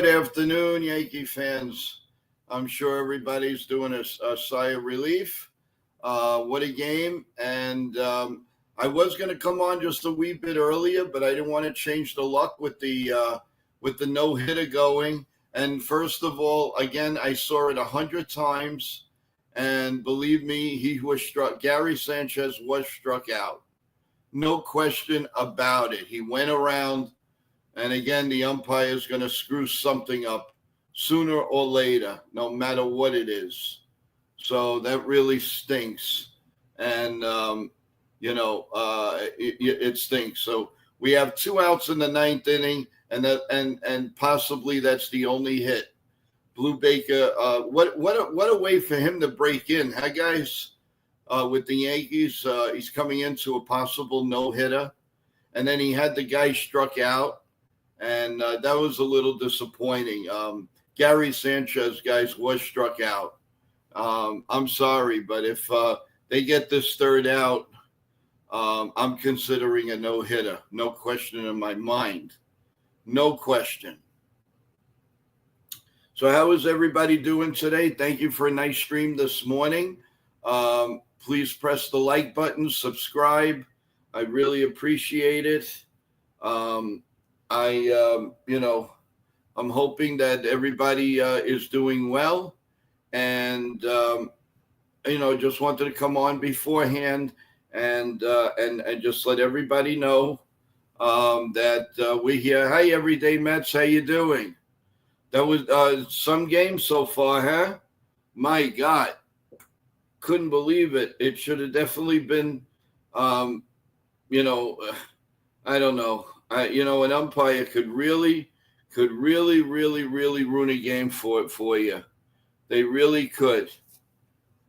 Good afternoon, Yankee fans. I'm sure everybody's doing a sigh of relief. What a game. And I was going to come on just a wee bit earlier, but I didn't want to change the luck with the no-hitter going. And first of all, again, I saw it 100 times. And believe me, he was struck. Gary Sanchez was struck out. No question about it. He went around. And again, the umpire is going to screw something up sooner or later, no matter what it is. So that really stinks. And, it stinks. So we have 2 outs in the 9th inning, and possibly that's the only hit. Blue Baker, what a way for him to break in. Hi, guys, with the Yankees. He's coming into a possible no-hitter. And then he had the guy struck out. And that was a little disappointing. Gary Sanchez, guys, was struck out. I'm sorry, but if they get this third out, I'm considering a no-hitter. No question in my mind. No question. So how is everybody doing today? Thank you for a nice stream this morning. Please press the like button, subscribe. I really appreciate it. I'm hoping that everybody is doing well, and just wanted to come on beforehand and just let everybody know that we're here. Hi, Everyday Mets, how you doing? That was some game so far, huh? My God, couldn't believe it. It should have definitely been, I don't know. An umpire could really ruin a game for you. They really could.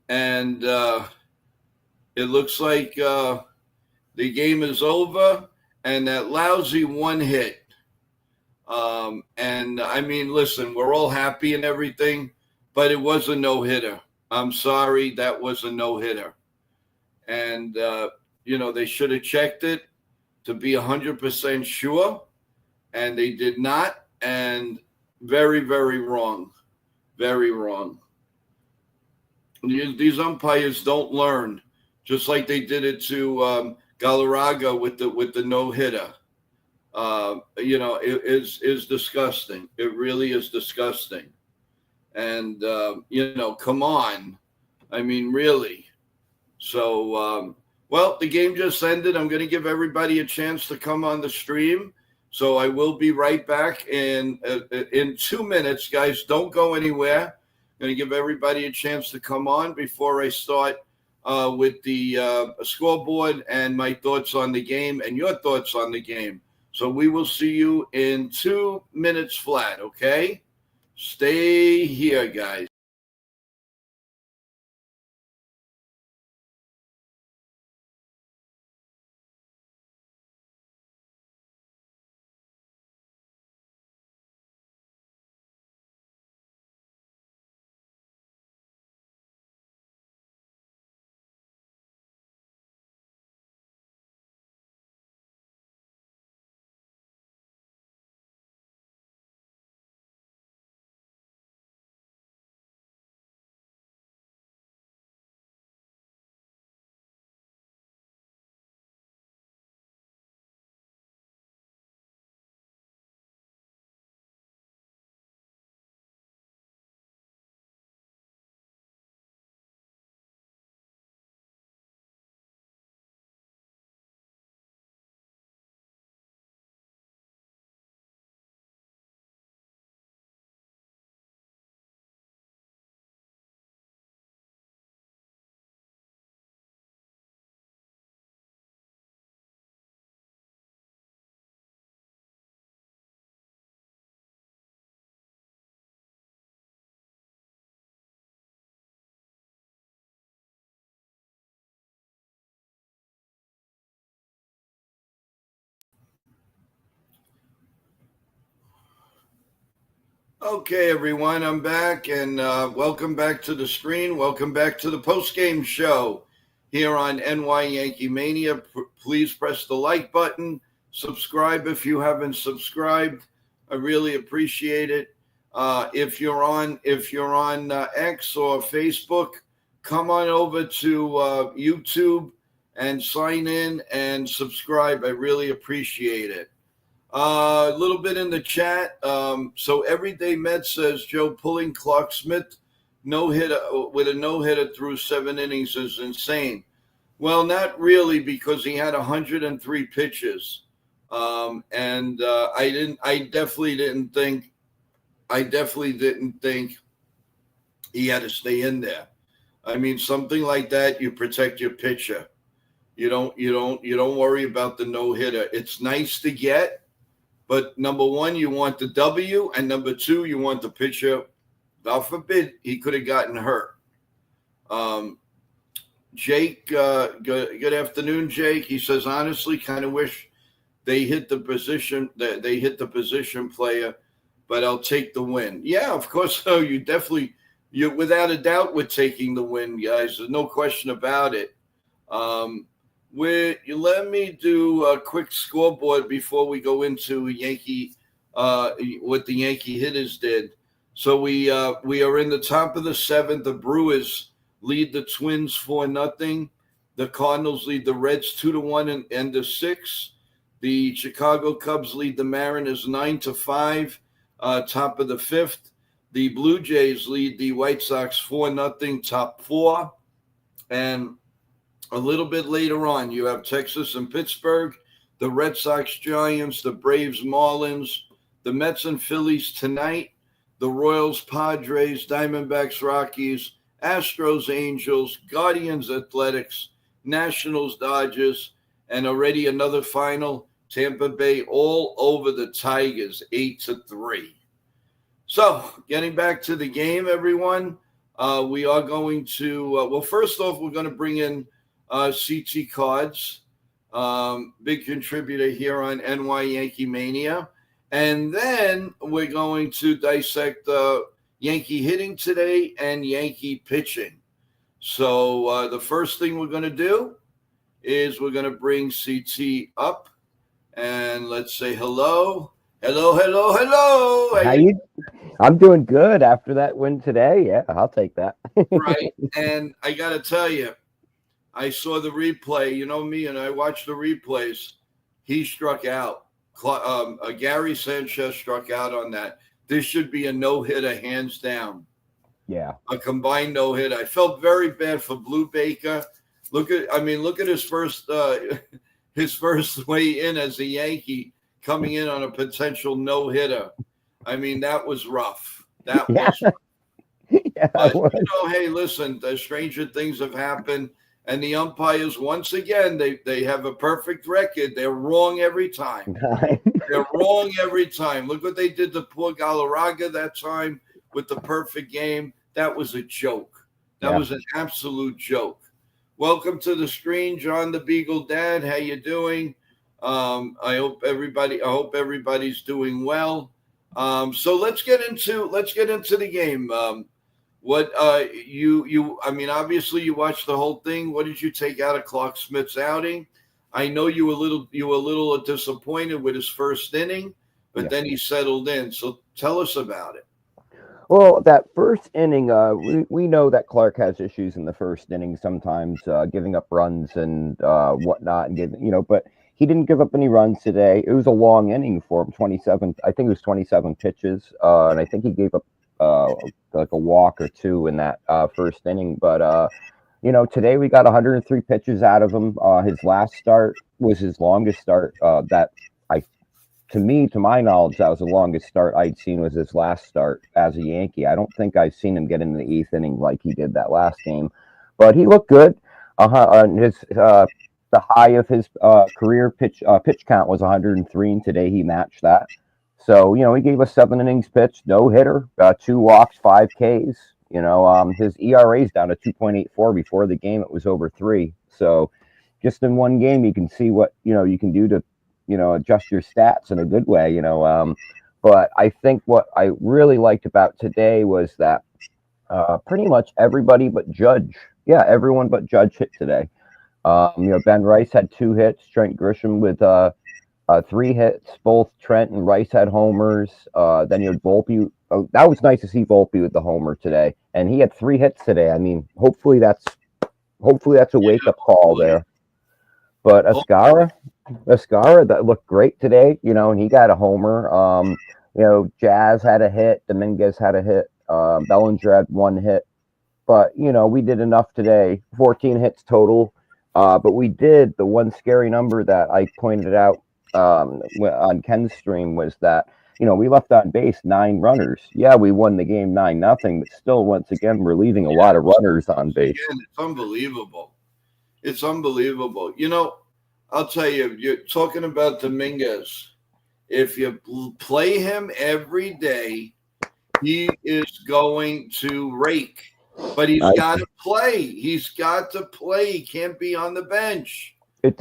And it looks like the game is over, and that lousy one hit. And I mean, listen, we're all happy and everything, but it was a no-hitter. I'm sorry, that was a no-hitter. And, they should have checked it to be 100% sure, and they did not, and very, very wrong. Very wrong. These umpires don't learn, just like they did it to Galarraga with the no-hitter. It is disgusting. It really is disgusting. And, come on. I mean, really. So, well, the game just ended. I'm going to give everybody a chance to come on the stream. So I will be right back in 2 minutes, guys. Don't go anywhere. I'm going to give everybody a chance to come on before I start with the scoreboard and my thoughts on the game and your thoughts on the game. So we will see you in 2 minutes flat, okay? Stay here, guys. Okay, everyone, I'm back, and welcome back to the screen. Welcome back to the post-game show here on NY Yankee Mania. Please press the like button. Subscribe if you haven't subscribed. I really appreciate it. If you're on X or Facebook, come on over to YouTube and sign in and subscribe. I really appreciate it. A little bit in the chat. So Everyday Met says Joe pulling Clark Smith no hitter with a no hitter through 7 innings is insane. Well, not really, because he had 103 pitches, and I definitely didn't think he had to stay in there. I mean, something like that, you protect your pitcher. You don't worry about the no hitter. It's nice to get, but number one, you want the W, and number two, you want the pitcher. God forbid he could have gotten hurt. Jake, good afternoon, Jake. He says, honestly, kind of wish they hit the position player, but I'll take the win. Yeah, of course. So you without a doubt we're taking the win, guys. There's no question about it. You let me do a quick scoreboard before we go into what the Yankee hitters did. So we are in the top of the 7th. The Brewers lead the Twins 4-0. The Cardinals lead the Reds 2-1 in end of 6. The Chicago Cubs lead the Mariners 9-5. Top of the 5th. The Blue Jays lead the White Sox 4-0, top 4. And a little bit later on, you have Texas and Pittsburgh, the Red Sox Giants, the Braves Marlins, the Mets and Phillies tonight, the Royals Padres, Diamondbacks Rockies, Astros Angels, Guardians Athletics, Nationals Dodgers, and already another final, Tampa Bay all over the Tigers, 8-3. So, getting back to the game, everyone, we are going to, first off, we're going to bring in CT Cards, big contributor here on NY Yankee Mania. And then we're going to dissect Yankee hitting today and Yankee pitching. So the first thing we're going to do is we're going to bring CT up. And let's say hello. Hello. How you? I'm doing good after that win today. Yeah, I'll take that. Right. And I got to tell you, I saw the replay. You know me, and I watched the replays. He struck out. Gary Sanchez struck out on that. This should be a no-hitter, hands down. Yeah. A combined no-hitter. I felt very bad for Blue Baker. Look at his first way in as a Yankee, coming in on a potential no-hitter. I mean, that was rough. That was rough. Yeah, but, hey, listen, the stranger things have happened. And the umpires, once again, they have a perfect record. They're wrong every time. They're wrong every time. Look what they did to poor Galarraga that time with the perfect game. That was a joke. That was an absolute joke. Welcome to the screen, John the Beagle Dad. How you doing? I hope everybody's doing well. So let's get into the game. Obviously you watched the whole thing. What did you take out of Clark Smith's outing? I know you were a little disappointed with his first inning, but then he settled in. So tell us about it. Well, that first inning, we know that Clark has issues in the first inning sometimes, giving up runs and whatnot, and but he didn't give up any runs today. It was a long inning for him, 27. I think it was 27 pitches, and I think he gave up like a walk or two in that first inning. But today we got 103 pitches out of him. His last start was his longest start. To my knowledge, that was the longest start I'd seen, was his last start as a Yankee. I don't think I've seen him get into the 8th inning like he did that last game, but he looked good. The high of his career pitch count was 103, and today he matched that. So, he gave us 7 innings pitched, no hitter, 2 walks, 5 Ks. His ERA is down to 2.84. Before the game, it was over 3. So just in one game, you can see what, you can do to, adjust your stats in a good way, But I think what I really liked about today was that pretty much everybody but Judge. Yeah, everyone but Judge hit today. Ben Rice had 2 hits. Trent Grisham with 3 hits. Both Trent and Rice had homers. Then you had Volpe. Oh, that was nice to see Volpe with the homer today, and he had 3 hits today. I mean, hopefully that's a wake up call there. But Ascara, that looked great today, and he got a homer. Jazz had a hit, Dominguez had a hit, Bellinger had 1 hit. But, we did enough today, 14 hits total. But we did, the one scary number that I pointed out on Ken's stream was that, we left on base 9 runners. Yeah, we won the game 9-0, but still, once again, we're leaving a lot of runners on base. Again, it's unbelievable. It's unbelievable. I'll tell you, you're talking about Dominguez. If you play him every day, he is going to rake. But he's got to play. He's got to play. He can't be on the bench.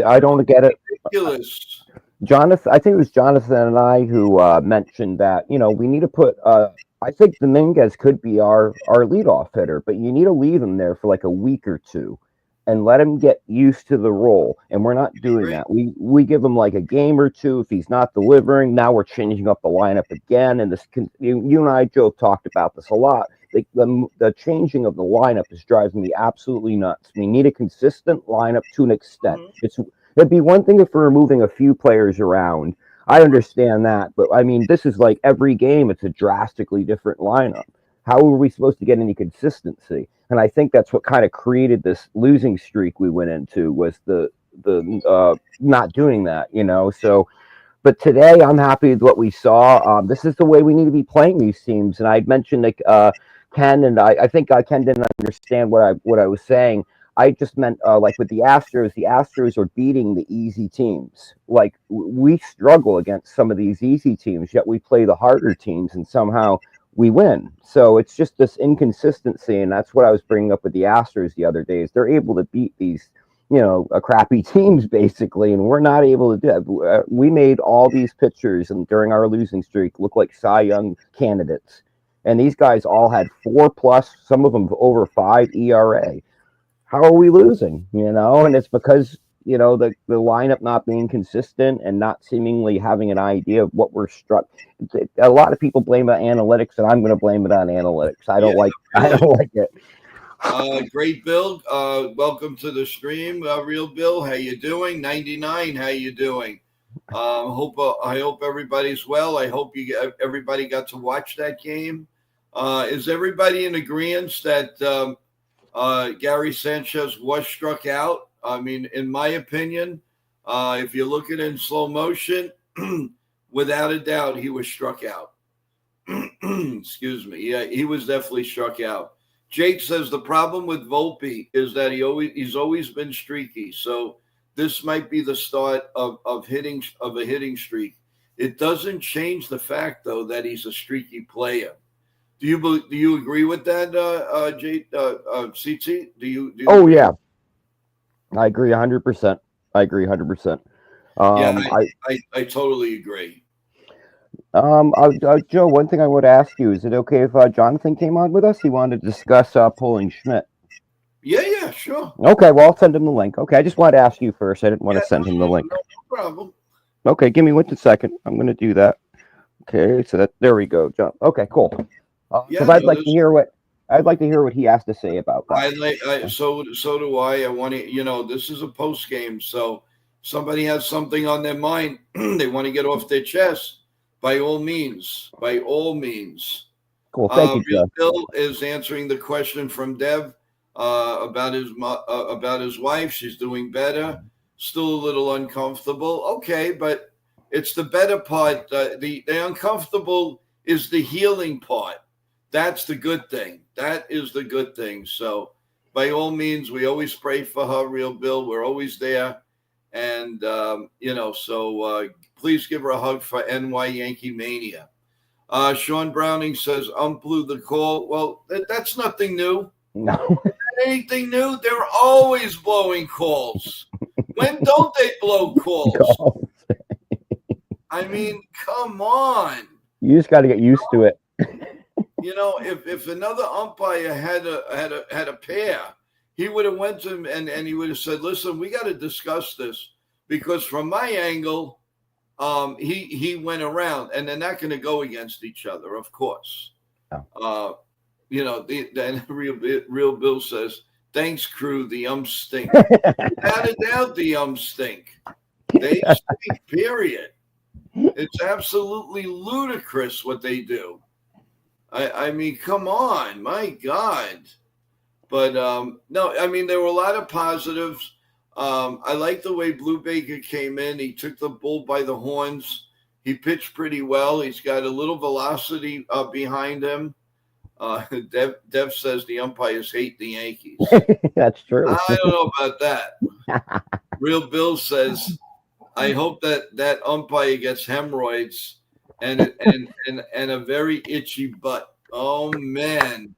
I don't get it. Ridiculous. Jonathan, I think it was Jonathan and I who mentioned that, we need to put I think Dominguez could be our leadoff hitter, but you need to leave him there for like a week or two and let him get used to the role. And we're not doing that. We give him like a game or two. If he's not delivering, now we're changing up the lineup again. And you and I, Joe, talked about this a lot. The changing of the lineup is driving me absolutely nuts. We need a consistent lineup to an extent. It'd be one thing if we're moving a few players around. I understand that, but I mean, this is like every game, it's a drastically different lineup. How are we supposed to get any consistency? And I think that's what kind of created this losing streak we went into, was the not doing that, So, but today I'm happy with what we saw. This is the way we need to be playing these teams. And I mentioned Ken, and I think Ken didn't understand what I was saying. I just meant like with the Astros are beating the easy teams. Like we struggle against some of these easy teams, yet we play the harder teams and somehow we win. So it's just this inconsistency, and that's what I was bringing up with the Astros the other days. They're able to beat these, crappy teams basically, and we're not able to do that. We made all these pitchers and during our losing streak look like Cy Young candidates, and these guys all had 4+, some of them over 5 ERA. How are we losing? And it's because, the lineup not being consistent and not seemingly having an idea of what we're struck. A lot of people blame it on analytics, and I'm going to blame it on analytics. I don't like it. Great, Bill. Welcome to the stream, Real Bill. How you doing? 99. How you doing? I hope everybody's well. I hope everybody got to watch that game. Is everybody in agreement that Gary Sanchez was struck out? I mean, in my opinion, if you look at it in slow motion, without a doubt, he was struck out. Excuse me. Yeah, he was definitely struck out. Jake says the problem with Volpe is that he's always been streaky. So this might be the start of a hitting streak. It doesn't change the fact, though, that he's a streaky player. Do you agree with that, CT? Do you? Oh yeah, I agree 100%. I agree 100%. I totally agree. Joe, one thing I would ask you: is it okay if Jonathan came on with us? He wanted to discuss pulling Schmidt. Yeah, sure. Okay, well, I'll send him the link. Okay, I just wanted to ask you first. I didn't want to send him the link. No problem. Okay, give me 1 second. I'm going to do that. Okay, so there we go, John. Okay, cool. I'd like to hear what he has to say about that. So do I. I want to, this is a post game, so somebody has something on their mind they want to get off their chest. By all means. Cool. Thank you, Joe. Bill is answering the question from Dev about his wife. She's doing better. Still a little uncomfortable. Okay, but it's the better part. The uncomfortable is the healing part. That's the good thing. That is the good thing. So by all means, we always pray for her, Real Bill. We're always there. And, so please give her a hug for NY Yankee Mania. Sean Browning says, blew the call. Well, that's nothing new. No. Anything new? They're always blowing calls. When don't they blow calls? I mean, come on. You just got to get used to it. If another umpire had a pair, he would have went to him and he would have said, listen, we got to discuss this because from my angle, he went around, and they're not going to go against each other, of course. No. Then real Bill says, "Thanks, crew. The stink." Without a doubt, the stink. They stink. Period. It's absolutely ludicrous what they do. I mean, come on, my God. But no, I mean, there were a lot of positives. I like the way Blue Baker came in. He took the bull by the horns. He pitched pretty well. He's got a little velocity behind him. Dev says the umpires hate the Yankees. That's true. I don't know about that. Real Bill says, I hope that umpire gets hemorrhoids and a very itchy butt. Oh, man.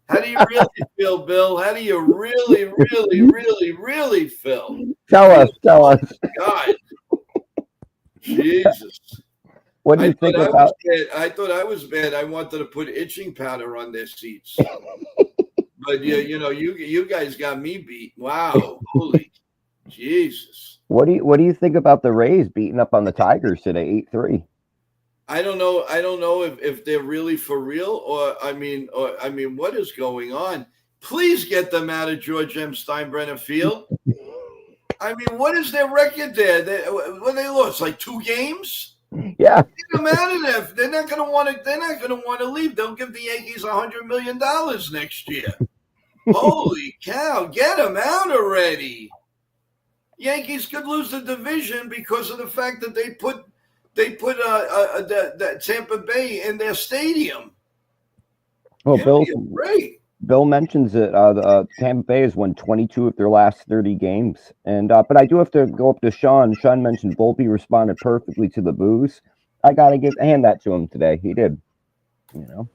How do you really feel, Bill? How do you really, really, really, really feel? Tell us. God. Jesus. What do you think about? I thought I was bad. I wanted to put itching powder on their seats. But you guys got me beat. Wow. Holy Jesus. What do you think about the Rays beating up on the Tigers today, 8-3? I don't know if they're really for real or I mean what is going on? Please get them out of George M. Steinbrenner Field. I mean, what is their record there? They lost like 2 games? Yeah. Get them out of there. They're not going to want to leave. They'll give the Yankees $100 million next year. Holy cow! Get them out already. Yankees could lose the division because of the fact that they put the Tampa Bay in their stadium. Well, Bill mentions that Tampa Bay has won 22 of their last 30 games, and but I do have to go up to Sean. Sean mentioned Volpe responded perfectly to the boos. I gotta hand that to him today. He did. Yeah.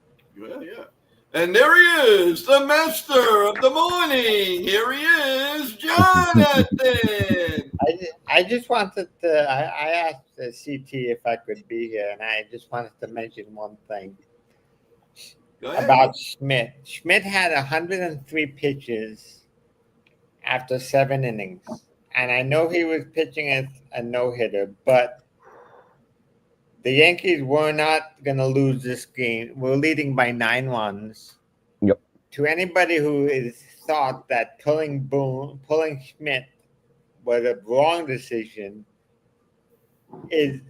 And there he is, the master of the morning. Here he is, Jonathan. I just wanted to. I asked CT if I could be here, and I just wanted to mention one thing about Schmidt. Schmidt had 103 pitches after 7 innings, and I know he was pitching as a no-hitter, but the Yankees were not going to lose this game. We're leading by 9 runs. Yep. To anybody who is thought that pulling Schmidt was a wrong decision, they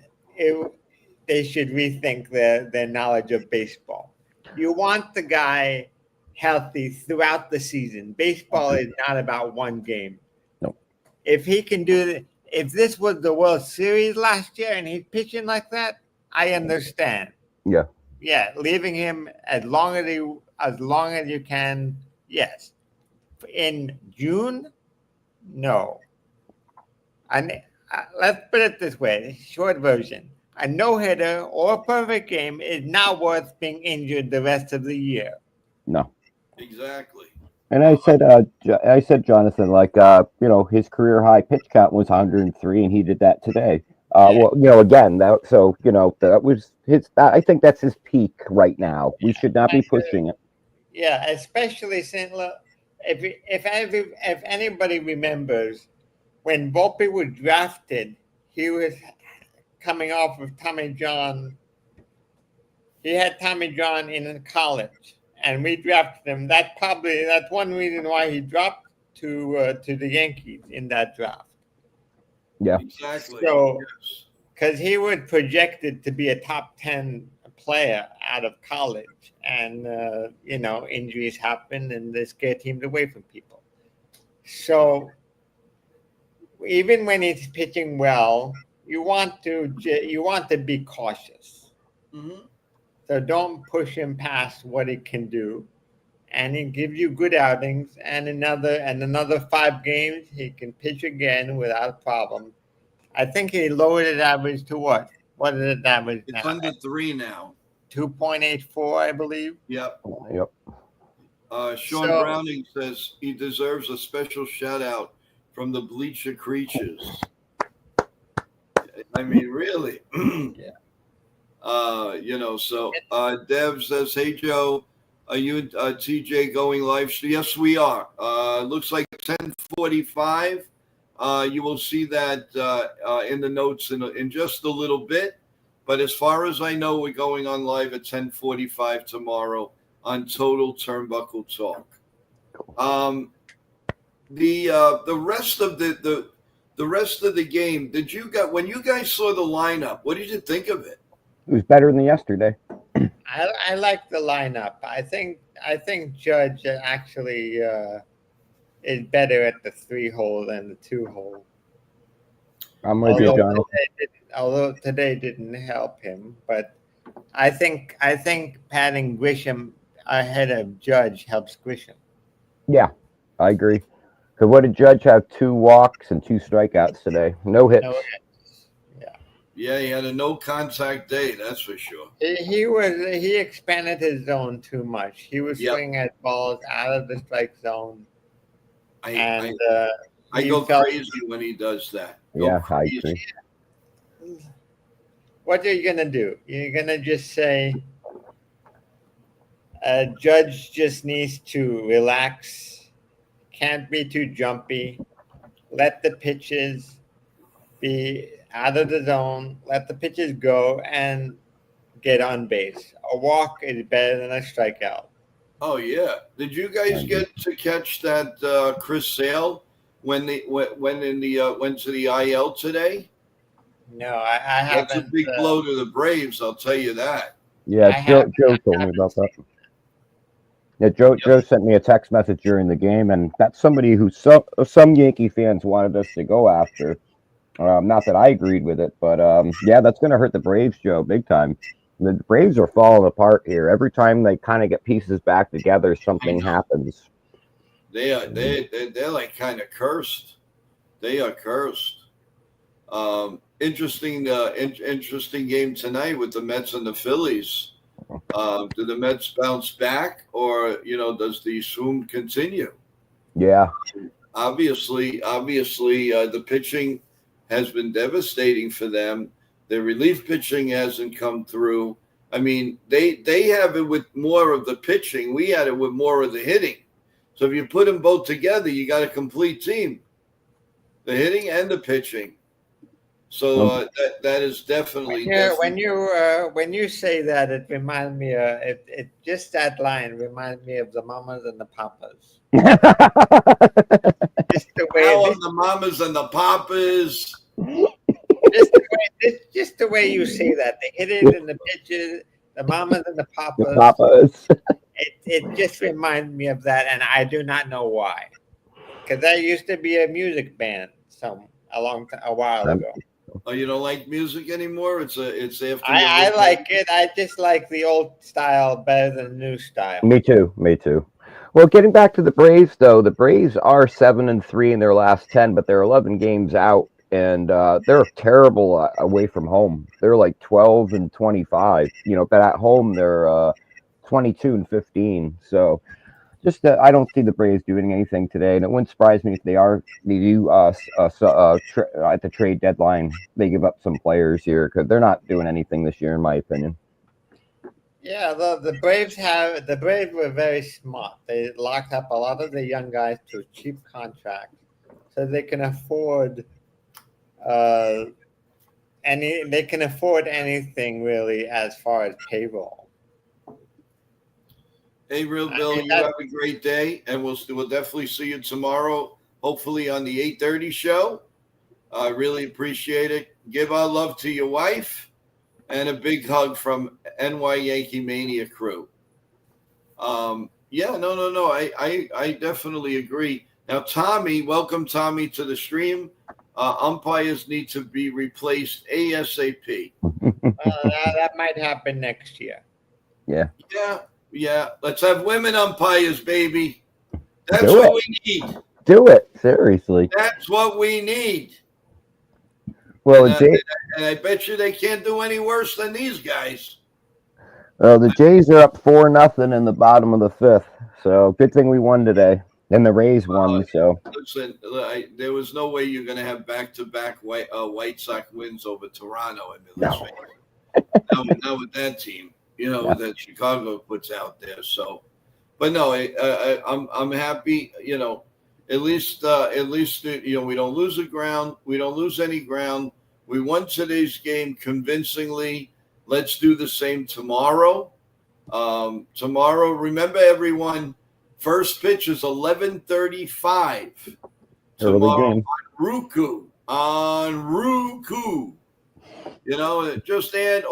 should rethink their knowledge of baseball. You want the guy healthy throughout the season. Baseball is not about one game. No. If he can do it, if this was the World Series last year and he's pitching like that, I understand. Yeah. Yeah, leaving him as long as you can. Yes. In June, no. And let's put it this way: short version. A no-hitter or a perfect game is not worth being injured the rest of the year. No. Exactly. And I said, Jonathan, his career high pitch count was 103, and he did that today. Again, that was his. I think that's his peak right now. We should not be pushing it. Yeah, especially since if anybody remembers when Volpe was drafted, he was coming off of Tommy John. He had Tommy John in college, and we drafted him. That's one reason why he dropped to the Yankees in that draft. Yeah, exactly. So, because he was projected to be a top 10 player out of college, and injuries happen, and they scare teams away from people. So, even when he's pitching well, you want to be cautious. Mm-hmm. So don't push him past what he can do, and he gives you good outings. And another 5 games, he can pitch again without problem. I think he lowered his average to what? What is it average now? It's under 3 now. 2.84, I believe. Yep. Yep. Sean Browning says he deserves a special shout out from the Bleacher Creatures. I mean, really. Yeah. Dev says, "Hey Joe, are you and TJ going live? Yes, we are. Looks like 10:45. You will see that in the notes in just a little bit. But as far as I know, we're going on live at 10:45 tomorrow on Total Turnbuckle Talk. The rest of the rest of the game, when you guys saw the lineup, what did you think of it? It was better than yesterday. I like the lineup. I think Judge actually is better at the 3-hole than the 2-hole. I'm with you, John. Although today didn't help him, but I think patting Grisham ahead of Judge helps Grisham. Yeah, I agree. Because what did Judge have? 2 walks and 2 strikeouts today. No hits. Yeah, he had a no contact day, that's for sure. He expanded his zone too much. He was swinging at balls out of the strike zone. I go crazy when he does that. I agree. What are you gonna do? You're gonna just say Judge just needs to relax, can't be too jumpy, let the pitches be out of the zone, let the pitches go, and get on base. A walk is better than a strikeout. Oh yeah! Did you guys get to catch that Chris Sale went to the IL today? No, I haven't. That's a big blow to the Braves, I'll tell you that. Yeah, Joe told me about that. Yeah, Joe sent me a text message during the game, and that's somebody who some Yankee fans wanted us to go after. Not that I agreed with it, but that's going to hurt the Braves, Joe, big time. The Braves are falling apart here. Every time they kind of get pieces back together, something happens. They're like kind of cursed. They are cursed. Interesting game tonight with the Mets and the Phillies. Do the Mets bounce back, or does the swoon continue? Yeah. Obviously, the pitching has been devastating for them. The relief pitching hasn't come through. I mean, they have it with more of the pitching. We had it with more of the hitting. So if you put them both together, you got a complete team. The hitting and the pitching. So that is definitely. When you say that, it reminds me. It just that line reminds me of the Mamas and the Papas. Just the way the Mamas and the Papas. Just the way you say that, the hitting and the pitches, the Mamas and the Papas. The Papas. It just reminds me of that, and I do not know why. Because that used to be a music band a while ago. Oh, you don't like music anymore? It's after. I like it. I just like the old style better than the new style. Me too. Well, getting back to the Braves, though, the Braves are 7-3 in their last 10, but they're 11 games out, and they're terrible away from home. They're like 12-25, but at home they're 22-15. So, just I don't see the Braves doing anything today, and it wouldn't surprise me if they do at the trade deadline they give up some players here, because they're not doing anything this year, in my opinion. Yeah, the Braves were very smart. They locked up a lot of the young guys to a cheap contract, so they can afford anything really as far as payroll. Hey, Real Bill, you have a great day, and we'll definitely see you tomorrow, hopefully on the 8:30 show. I really appreciate it. Give our love to your wife, and a big hug from NY Yankee Mania crew. No. I definitely agree. Now, Tommy, welcome Tommy to the stream. Umpires need to be replaced ASAP. That might happen next year. Yeah. Yeah. Let's have women umpires, baby. That's what we need. Do it. Seriously. That's what we need. Well, and I bet you they can't do any worse than these guys. The Jays are up 4-0 in the bottom of the 5th. So good thing we won today. And the Rays won. So listen, there was no way you're going to have back-to-back White Sox wins over Toronto. Not with that team, that Chicago puts out there. So, but no, I'm happy. At least, you know, we don't lose a ground. We don't lose any ground. We won today's game convincingly. Let's do the same tomorrow. Tomorrow, remember everyone, first pitch is 11:35 tomorrow game. on Roku. You know, just add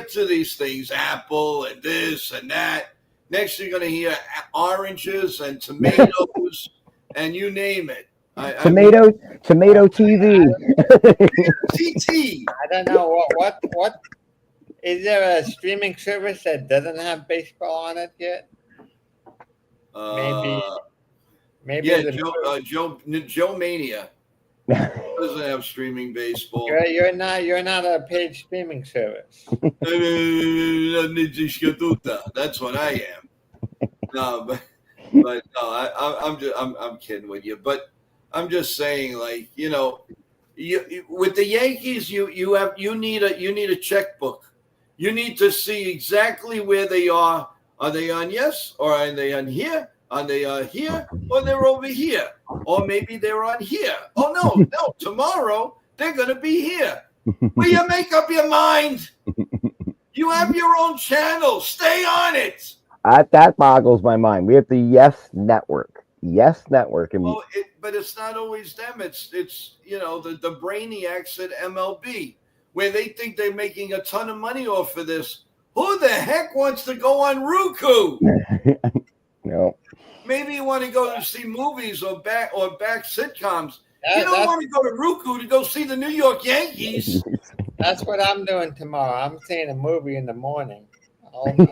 to these things, Apple and this and that. Next, you're going to hear oranges and tomatoes and you name it. Tomato TV. TT. I don't know what is there a streaming service that doesn't have baseball on it yet? Maybe Yeah, Joe Mania doesn't have streaming baseball. You're not a paid streaming service. That's what I am. No, but no, I'm kidding with you. But I'm just saying, like, you know, with the Yankees, you need a checkbook. You need to see exactly where they are. Are they on yes, or are they on here? Are they here, or they're over here, or maybe they're on here? Oh no, tomorrow they're gonna be here. Will you make up your mind? You have your own channel. Stay on it. That boggles my mind. We have the Yes Network. Yes Network. And but it's not always them. It's you know, the brainiacs at MLB, where they think they're making a ton of money off of this. Who the heck wants to go on Roku? No. Maybe you want to go to see movies or back sitcoms. You don't want to go to Roku to go see the New York Yankees. That's what I'm doing tomorrow. I'm seeing a movie in the morning. You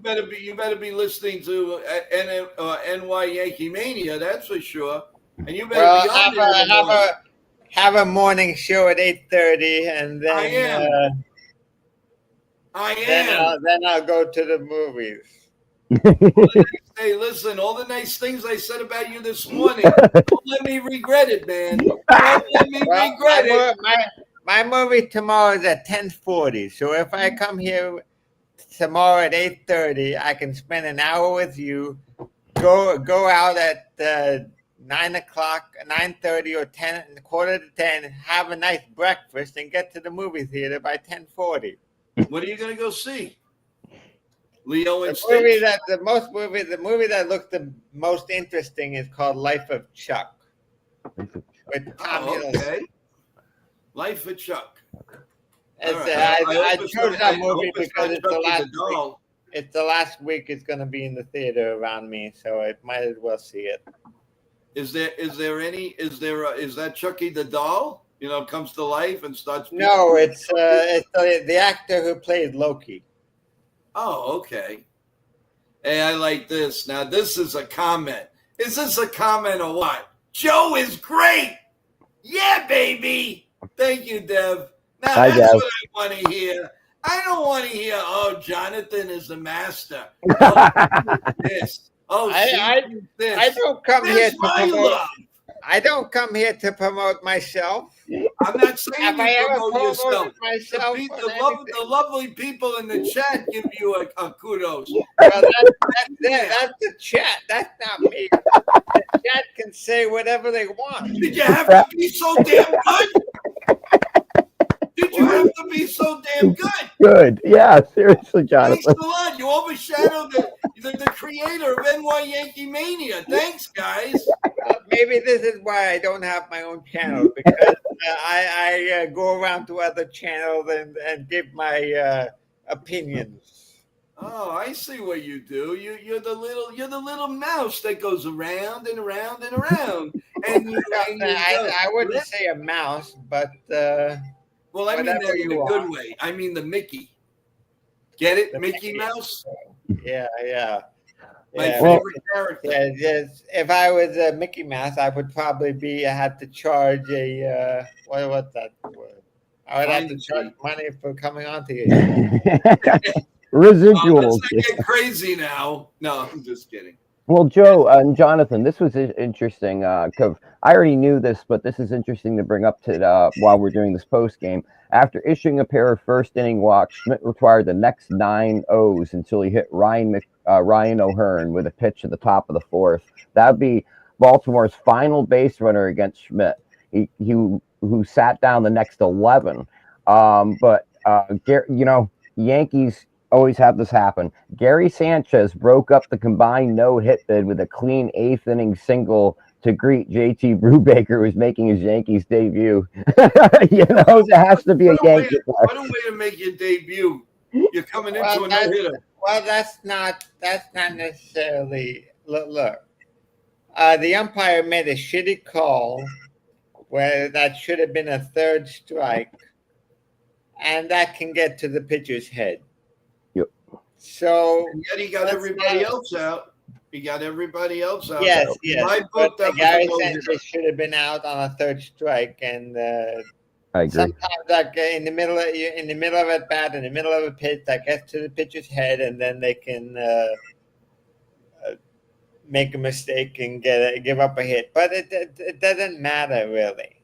better be listening to NY Yankee Mania. That's for sure. And you better be have a morning show at 8:30, and then I am. Then I'll go to the movies. Hey, listen, all the nice things I said about you this morning, don't let me regret it, man. Don't let me regret it. My movie tomorrow is at 10:40, so if I come here tomorrow at 8:30, I can spend an hour with you, go out at 9 o'clock, 9:30 or 10, quarter to 10, have a nice breakfast, and get to the movie theater by 10:40. What are you going to go see? Leo and the movie that looked the most interesting is called Life of Chuck. With Tom Hiddleston. Okay. Life of Chuck. I chose that movie because it's the last week. It's the last week it's going to be in the theater around me, so I might as well see it. Is that Chucky the doll? You know, comes to life and starts. No, it's the actor who played Loki. Oh, okay. Hey, I like this. Now, this is a comment. Is this a comment or what? Joe is great. Yeah, baby. Thank you, Dev. Now, Hi, that's Dev. what I want to hear. I don't want to hear, oh, Jonathan is the master. Oh, this. Oh, this. I don't come here to my promote. love. I don't come here to promote myself. I'm not saying Have I you ever promote yourself. promoted myself? The lovely people in the chat give you a kudos. Well, that's the chat. That's not me. The chat can say whatever they want. Did you have to be so damn good? Did you have to be so damn good? Good. Yeah, seriously, Jonathan. Thanks a lot. You overshadowed the creator of NY Yankee Mania. Thanks, guys. Maybe this is why I don't have my own channel, because I go around to other channels and give my opinions. Oh, I see what you do. You're the little mouse that goes around and around and around. I wouldn't say a mouse, but well, I mean that in a good way. I mean the Mickey. Get it, Mickey Mouse? Yeah. My favorite character. Yeah, yes. If I was a Mickey Mouse, I would probably have to charge a what's that word? I would have to charge money for coming onto you. Residuals. Let's not get crazy now. No, I'm just kidding. Well, Joe and Jonathan, this was interesting because I already knew this, but this is interesting to bring up to while we're doing this post game. After issuing a pair of first inning walks, Schmidt retired the next 9 O's until he hit Ryan Ryan O'Hearn with a pitch at the top of the fourth. That'd be Baltimore's final base runner against Schmidt. He who sat down the next 11. But Yankees always have this happen. Gary Sanchez broke up the combined no-hit bid with a clean eighth inning single to greet JT Brubaker, who's making his Yankees debut. It has to be a Yankee. What a way to make your debut. You're coming into a no-hitter. Well, that's not necessarily. Look. The umpire made a shitty call where that should have been a third strike, and that can get to the pitcher's head. Yep. So and yet he got everybody else out. He got everybody else out. Yes. My book, that Gary Sanchez should have been out on a third strike, and I agree. sometimes like in the middle of at bat, in the middle of a pitch, that gets to the pitcher's head, and then they can make a mistake and give up a hit. But it doesn't matter really.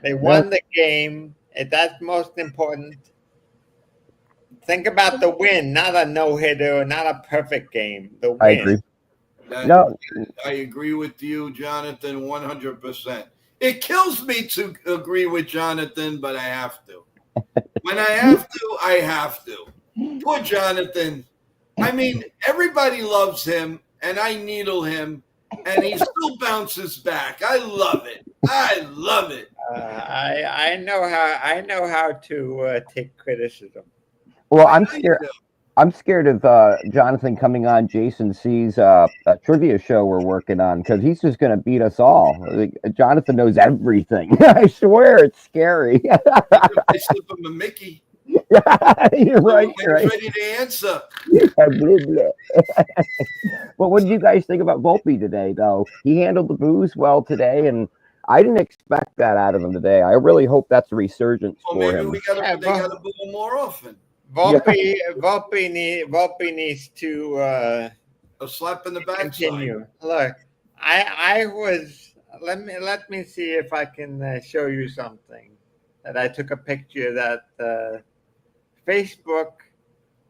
They won the game. That's most important. Think about the win, not a no-hitter, not a perfect game. The win. I agree. I agree with you, Jonathan, 100%. It kills me to agree with Jonathan, but I have to. When I have to, I have to. Poor Jonathan. I mean, everybody loves him, and I needle him, and he still bounces back. I love it. I love it. I know how to take criticism. Well, I'm scared. I'm scared of Jonathan coming on Jason C's trivia show we're working on, because he's just going to beat us all. Jonathan knows everything. I swear, it's scary. I slip him a Mickey. You're right. You're ready to answer. Well, what did you guys think about Volpe today, though? He handled the booze well today, and I didn't expect that out of him today. I really hope that's a resurgence for him. Maybe they got to boo him more often. Volpe needs to a slap in the back. Continue. Look, I was. Let me see if I can show you something that I took a picture that Facebook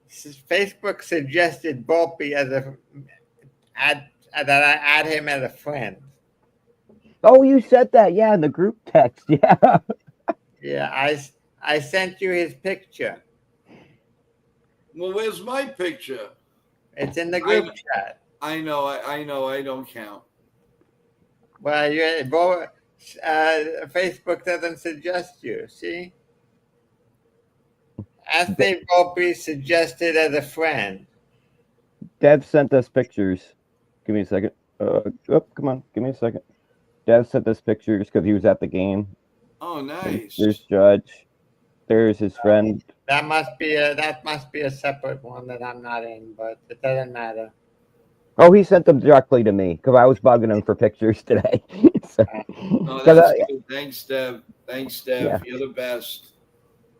suggested Volpe as that I add him as a friend. Oh, you said that, yeah, in the group text, yeah. Yeah, I sent you his picture. Well, where's my picture? It's in the group chat. I know. I don't count. Well, Facebook doesn't suggest you. See, Anthony Volpe suggested as a friend. Dev sent us pictures. Give me a second. Come on. Give me a second. Dev sent us pictures because he was at the game. Oh, nice. There's Judge. There's his friend. That must be a separate one that I'm not in, but it doesn't matter. Oh, he sent them directly to me because I was bugging him for pictures today. Oh, that's good. Thanks, Dev. Yeah. You're the best.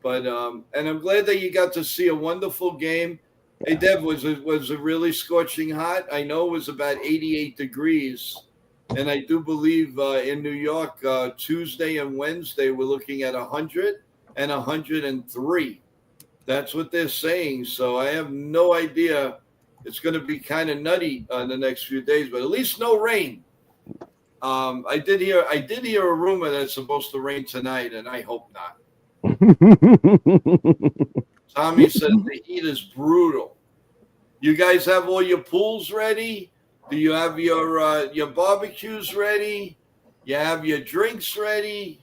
But and I'm glad that you got to see a wonderful game. Hey, Dev, was it really scorching hot? I know it was about 88 degrees. And I do believe in New York, Tuesday and Wednesday, we're looking at 100 and 103. That's what they're saying. So I have no idea. It's going to be kind of nutty in the next few days, but at least no rain. I did hear a rumor that it's supposed to rain tonight, and I hope not. Tommy says the heat is brutal. You guys have all your pools ready? Do you have your barbecues ready? You have your drinks ready?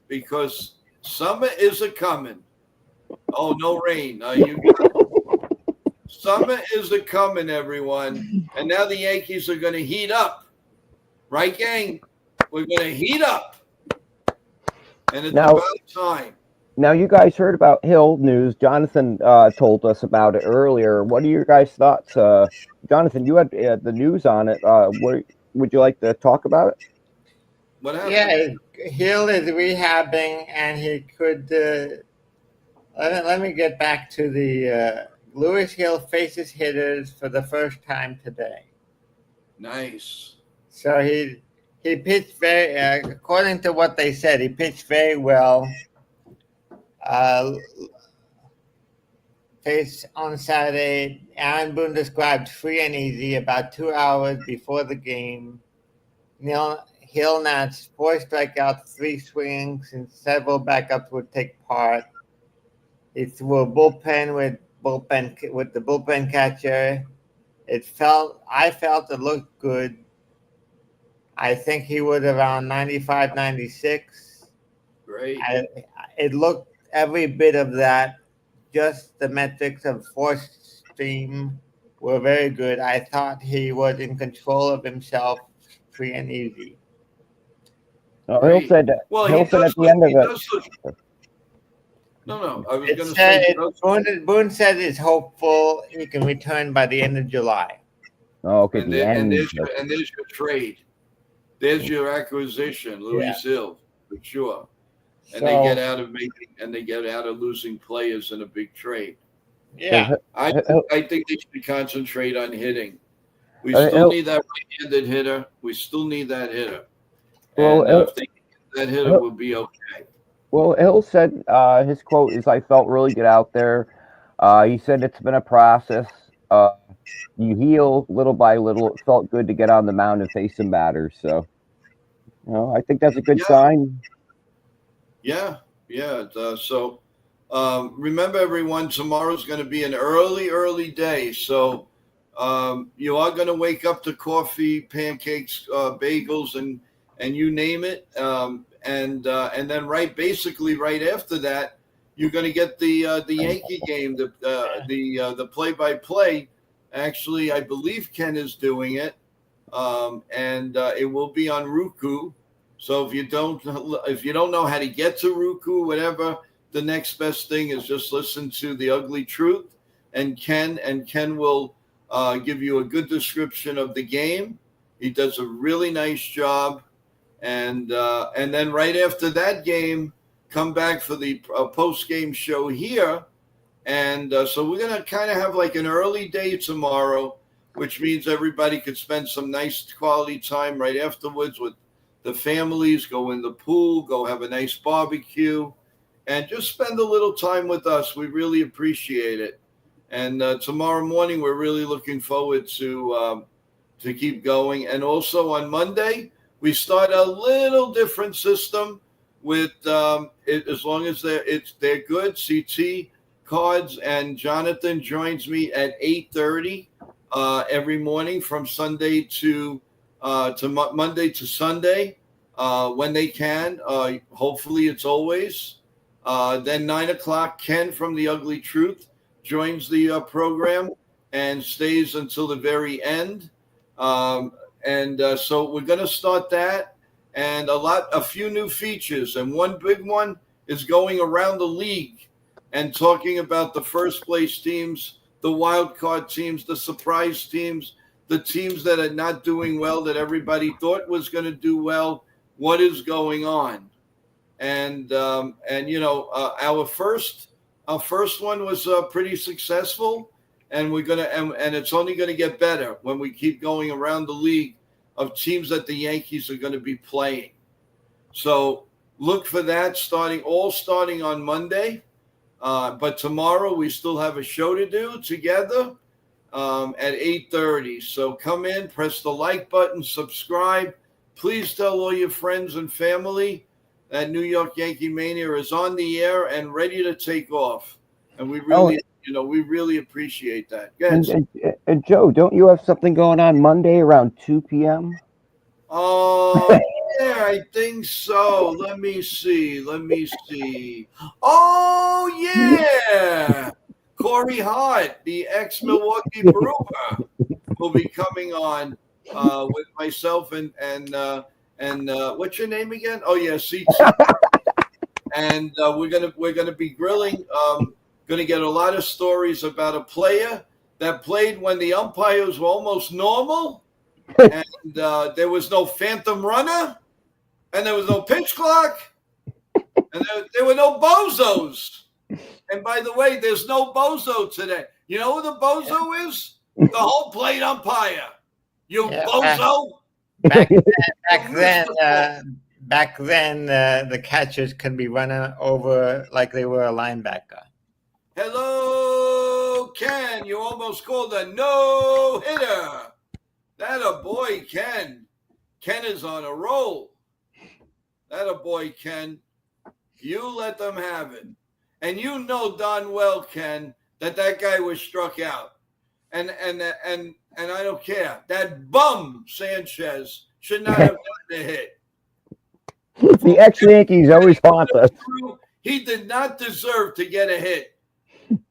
Because summer is a coming. Oh, no rain. Summer is a coming, everyone. And now the Yankees are going to heat up. Right, gang? We're going to heat up. And it's about time. Now, you guys heard about Hill news. Jonathan told us about it earlier. What are your guys' thoughts? Jonathan, you had the news on it. Would you like to talk about it? What happened? Yeah, Hill is rehabbing, and he could. Let me get back to the Lewis Hill faces hitters for the first time today. Nice. So he pitched very, according to what they said, he pitched very well. face on Saturday. Aaron Boone described free and easy about 2 hours before the game. He'll notch 4 strikeouts, 3 swings, and several backups would take part. He threw a bullpen with the bullpen catcher. I felt it looked good. I think he would around 95, 96. Great. It looked every bit of that. Just the metrics of force stream were very good. I thought he was in control of himself, free and easy. Hill said at the end of it. No. I was going to say. Boone said it's hopeful he can return by the end of July. Oh, okay. And there's your trade. There's your acquisition, Luis Hill, for sure. And they get out of losing players in a big trade. Yeah. I think they should concentrate on hitting. We still need that right-handed hitter. We still need that hitter. And if they get that hitter, we'll be okay. Well, Hill said his quote is, "I felt really good out there." He said it's been a process. You heal little by little. It felt good to get on the mound and face some batters. So, I think that's a good sign. Yeah. So, remember, everyone, tomorrow's going to be an early day. So, you are going to wake up to coffee, pancakes, bagels, and you name it. And then basically right after that, you're going to get the Yankee game, the play-by-play. Actually, I believe Ken is doing it, and it will be on Roku. So if you don't know how to get to Roku, whatever, the next best thing is just listen to The Ugly Truth, and Ken will give you a good description of the game. He does a really nice job, and then right after that game, come back for the post-game show here. And so we're going to kind of have like an early day tomorrow, which means everybody could spend some nice quality time right afterwards with the families, go in the pool, go have a nice barbecue, and just spend a little time with us. We really appreciate it. And tomorrow morning, we're really looking forward to keep going. And also on Monday, we start a little different system with as long as they're good. CT Cards and Jonathan joins me at 8:30 every morning from Sunday to Monday to Sunday when they can. Hopefully, it's always. Then 9 o'clock, Ken from The Ugly Truth joins the program and stays until the very end. So we're going to start that, and a few new features, and one big one is going around the league and talking about the first place teams, the wild card teams, the surprise teams, the teams that are not doing well that everybody thought was going to do well. What is going on? And our first one was pretty successful, and we're gonna and it's only going to get better when we keep going around the league of teams that the Yankees are going to be playing. So look for that starting on Monday. But tomorrow we still have a show to do together at 8:30. So come in, press the like button, subscribe. Please tell all your friends and family that New York Yankee Mania is on the air and ready to take off. And we really appreciate that. And Joe, don't you have something going on Monday around 2 p.m.? Oh, yeah, I think so. Let me see. Oh, yeah. Corey Hart, the ex-Milwaukee Brewer, will be coming on with myself and what's your name again? Oh, yeah, CT. And we're gonna be grilling. Going to get a lot of stories about a player that played when the umpires were almost normal, and there was no phantom runner, and there was no pitch clock, and there were no bozos. And by the way, there's no bozo today. You know who the bozo is? The whole plate umpire. You bozo. Back then, the catchers could be running over like they were a linebacker. Hello. Ken, you almost called a no-hitter. That a boy, Ken. Ken is on a roll. That a boy, Ken. You let them have it. And you know darn well, Ken, that guy was struck out. And I don't care. That bum Sanchez should not have gotten a hit. The ex-Yankees always haunt us. He did not deserve to get a hit.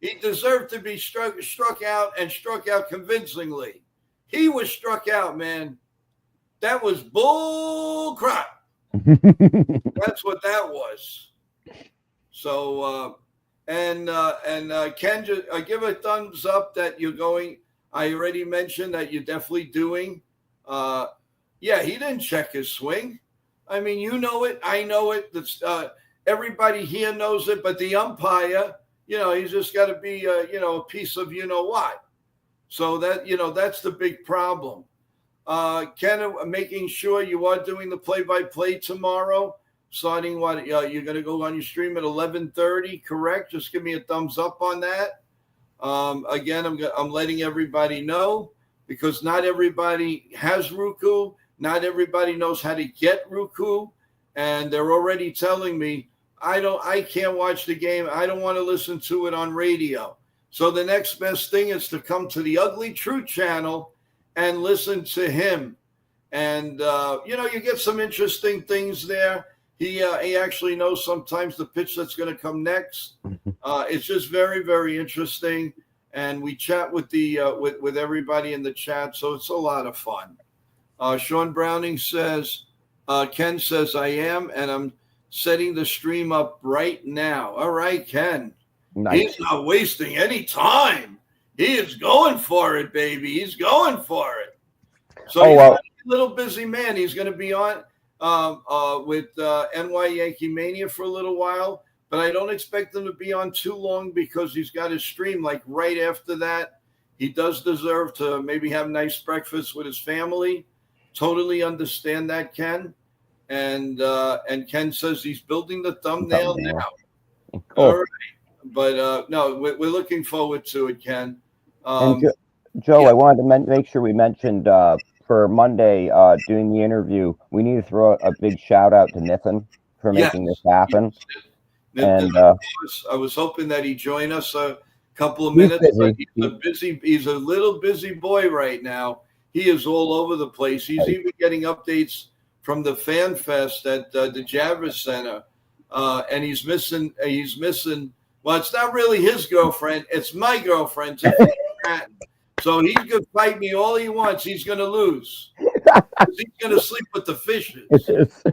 He deserved to be struck out and struck out convincingly. He was struck out, man. That was bull crap. That's what that was. So, Ken, just give a thumbs up that you're going. I already mentioned that you're definitely doing. Yeah, he didn't check his swing. I mean, you know it. I know it. That's, everybody here knows it. But the umpire, he's just got to be, a piece of what. So that, that's the big problem. Ken, making sure you are doing the play-by-play tomorrow. Starting what you're going to go on your stream at 11:30, correct? Just give me a thumbs up on that. Again, I'm letting everybody know because not everybody has Roku. Not everybody knows how to get Roku, and they're already telling me I can't watch the game. I don't want to listen to it on radio. So the next best thing is to come to the Ugly Truth channel and listen to him. And you get some interesting things there. He actually knows sometimes the pitch that's going to come next. It's just very, very interesting, and we chat with the with everybody in the chat, so it's a lot of fun. Sean Browning says, Ken says I am, and I'm setting the stream up right now. All right, Ken. Nice. He's not wasting any time. He is going for it, baby. He's going for it. So he's a little busy man. He's going to be on. With NY Yankee Mania for a little while, but I don't expect him to be on too long because he's got his stream like right after that. He does deserve to maybe have nice breakfast with his family. Totally understand that, Ken. And Ken says he's building the thumbnail now. Cool. All right. But no, we're looking forward to it, Ken. And Joe, yeah. I wanted to make sure we mentioned for Monday, doing the interview, we need to throw a big shout out to Nathan for making this happen. Yes. And I was hoping that he'd join us a couple of minutes. He's a little busy boy right now. He is all over the place. He's even getting updates from the Fan Fest at the Javits Center, and he's missing. Well, it's not really his girlfriend; it's my girlfriend, Tiffany Stratton. So he could fight me all he wants. He's going to lose. He's going to sleep with the fishes.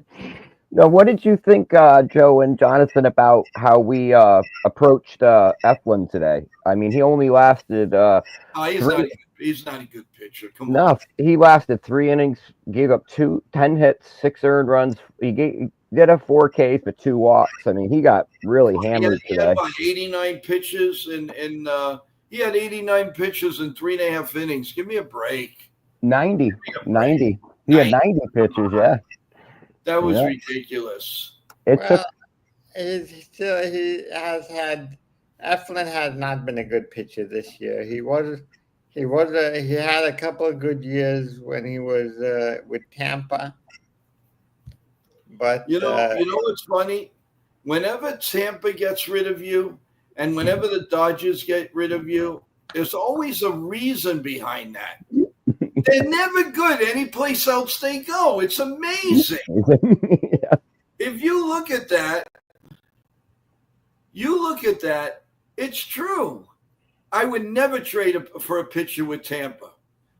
Now, what did you think, Joe and Jonathan, about how we approached Eflin today? I mean, he only lasted. He's not a good pitcher. Come on. No, he lasted 3 innings, gave up 10 hits, 6 earned runs. He did a 4 Ks but 2 walks. I mean, he got really hammered today. He had about 89 pitches He had 89 pitches in 3.5 innings. Give me a break. 90. He had 90 pitches, yeah. That was ridiculous. Eflin has not been a good pitcher this year. He had a couple of good years when he was with Tampa. But you know what's funny? Whenever Tampa gets rid of you, and whenever the Dodgers get rid of you, there's always a reason behind that. They're never good any place else they go. It's amazing. Yeah. If you look at that, it's true. I would never trade for a pitcher with Tampa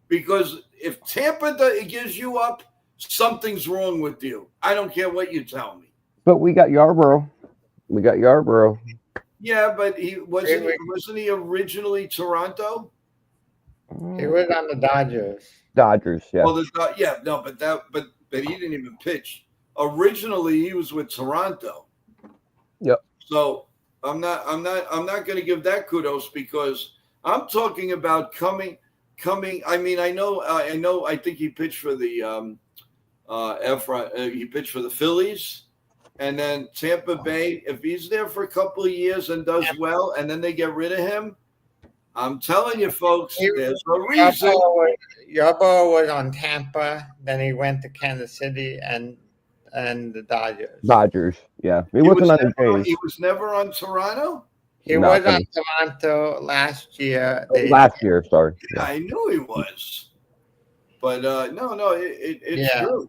because if Tampa gives you up, something's wrong with you. I don't care what you tell me. But we got Yarbrough. Yeah, but wasn't he originally Toronto? He was on the Dodgers. Yeah. Well, but he didn't even pitch. Originally, he was with Toronto. Yep. So I'm not going to give that kudos because I'm talking about coming. I mean, I know. I think he pitched for the he pitched for the Phillies. And then Tampa Bay, if he's there for a couple of years and does well, and then they get rid of him, I'm telling you, folks, there's a Yarbrough reason. Yarbrough was on Tampa, then he went to Kansas City and the Dodgers. Dodgers. Yeah, he wasn't on the Jays. He was never on Toronto. He was on Toronto last year. Last year, sorry. Yeah, I knew he was, but no, it's true.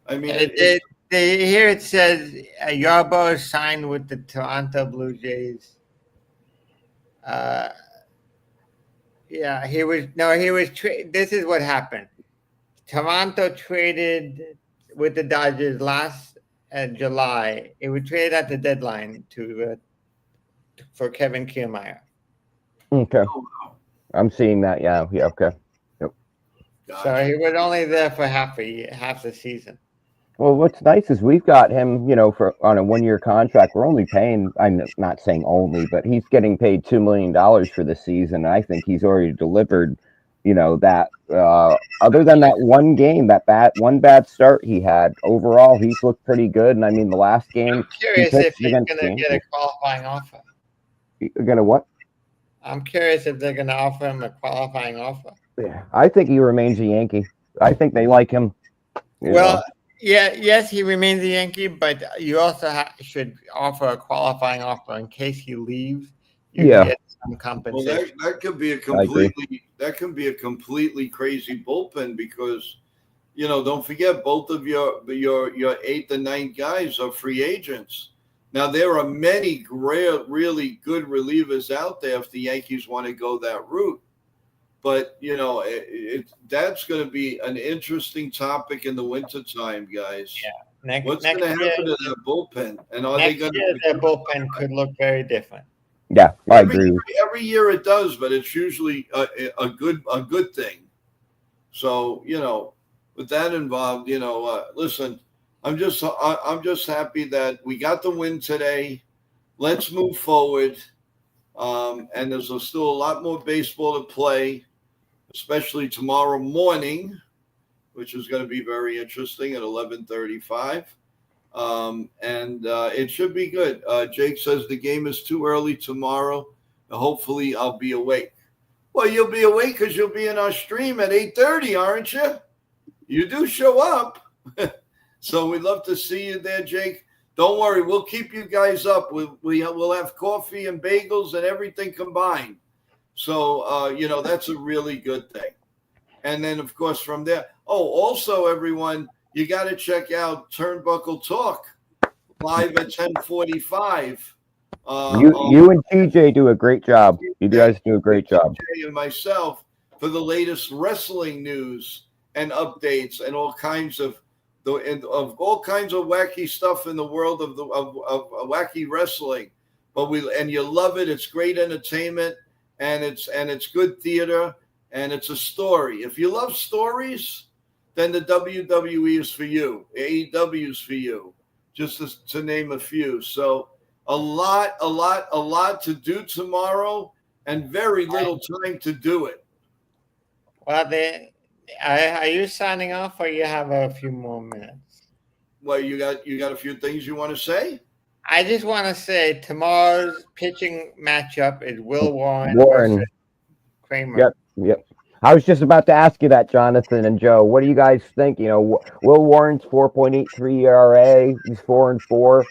I mean, here it says Yarbrough signed with the Toronto Blue Jays. He was this is what happened. Toronto traded with the Dodgers last July. It was traded at the deadline for Kevin Kiermaier. Okay. I'm seeing that. Yeah. Okay. Yep. So he was only there for half the season. Well, what's nice is we've got him, on a 1-year contract. We're only paying, I'm not saying only, but he's getting paid $2 million for the season. And I think he's already delivered, that other than that one game, one bad start he had, overall, he's looked pretty good. And I mean, the last game, I'm curious if he's going to get a qualifying offer. Gonna what? I'm curious if they're going to offer him a qualifying offer. Yeah, I think he remains a Yankee. I think they like him. Yes, he remains a Yankee, but you also should offer a qualifying offer in case he leaves. You get some compensation. Well, that could be a completely crazy bullpen because, don't forget both of your 8th and 9th guys are free agents. Now there are many really good relievers out there if the Yankees want to go that route. But, that's going to be an interesting topic in the wintertime, guys. Yeah. What's going to happen to that bullpen? And are they going to? Their bullpen could look very different. Yeah, I agree. Every year it does, but it's usually a good thing. So, with that involved, listen, I'm just happy that we got the win today. Let's move forward. And there's still a lot more baseball to play, especially tomorrow morning, which is going to be very interesting at 11:35. And it should be good. Jake says the game is too early tomorrow. Hopefully I'll be awake. Well, you'll be awake because you'll be in our stream at 8:30, aren't you? You do show up. So we'd love to see you there, Jake. Don't worry, we'll keep you guys up. We'll have coffee and bagels and everything combined. So, that's a really good thing. And then, of course, from there. Oh, also, everyone, you got to check out Turnbuckle Talk live at 10:45. You and TJ do a great job. You guys do a great job. TJ and myself for the latest wrestling news and updates and all kinds of wacky stuff in the world of wacky wrestling. But you love it. It's great entertainment and it's good theater and it's a story. If you love stories, then the WWE is for you. AEW is for you. Just to name a few. So a lot to do tomorrow and very little time to do it. Well, are you signing off or you have a few more minutes? Well, you got a few things you want to say? I just want to say tomorrow's pitching matchup is Will Warren versus Kramer. Yep. I was just about to ask you that, Jonathan and Joe. What do you guys think? Will Warren's 4.83 ERA. He's 4-4.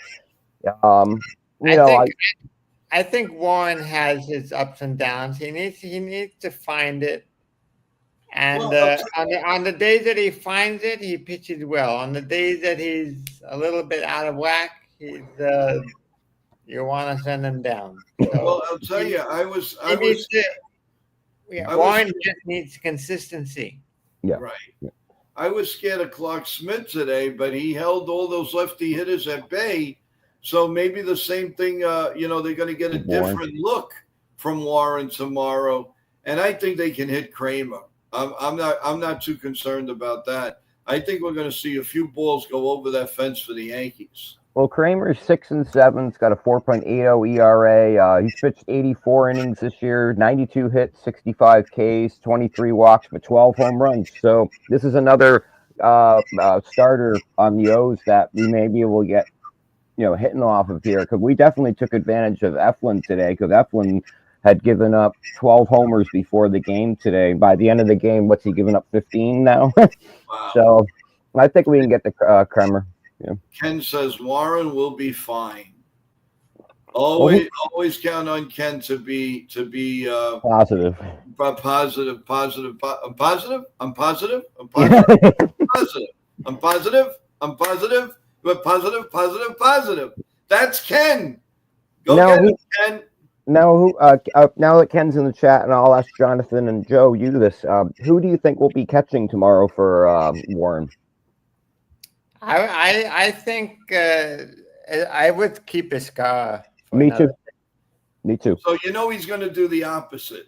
I think Warren has his ups and downs. He needs to find it. And on the days that he finds it, he pitches well. On the days that he's a little bit out of whack, you want to send him down. So well, I'll tell you, Warren just needs consistency. Yeah. Right. Yeah. I was scared of Clark Smith today, but he held all those lefty hitters at bay. So maybe the same thing, they're going to get a different look from Warren tomorrow. And I think they can hit Kramer. I'm not too concerned about that. I think we're going to see a few balls go over that fence for the Yankees. Well, Kramer's 6-7. He's got a 4.80 ERA. He's pitched 84 innings this year, 92 hits, 65 Ks, 23 walks, but 12 home runs. So this is another starter on the O's that we may be able to get, hitting off of here, because we definitely took advantage of Eflin today, because Eflin had given up 12 homers before the game today. By the end of the game, what's he given up? 15 now. Wow. So I think we can get the Kremer. Yeah. Ken says Warren will be fine. Always count on Ken to be Positive. positive. I'm positive. That's Ken. Go Now get it, Ken. Now that Ken's in the chat, and I'll ask Jonathan and Joe you this: who do you think will be catching tomorrow for Warren? I think I would keep Escara. Me too. Me too. So he's going to do the opposite.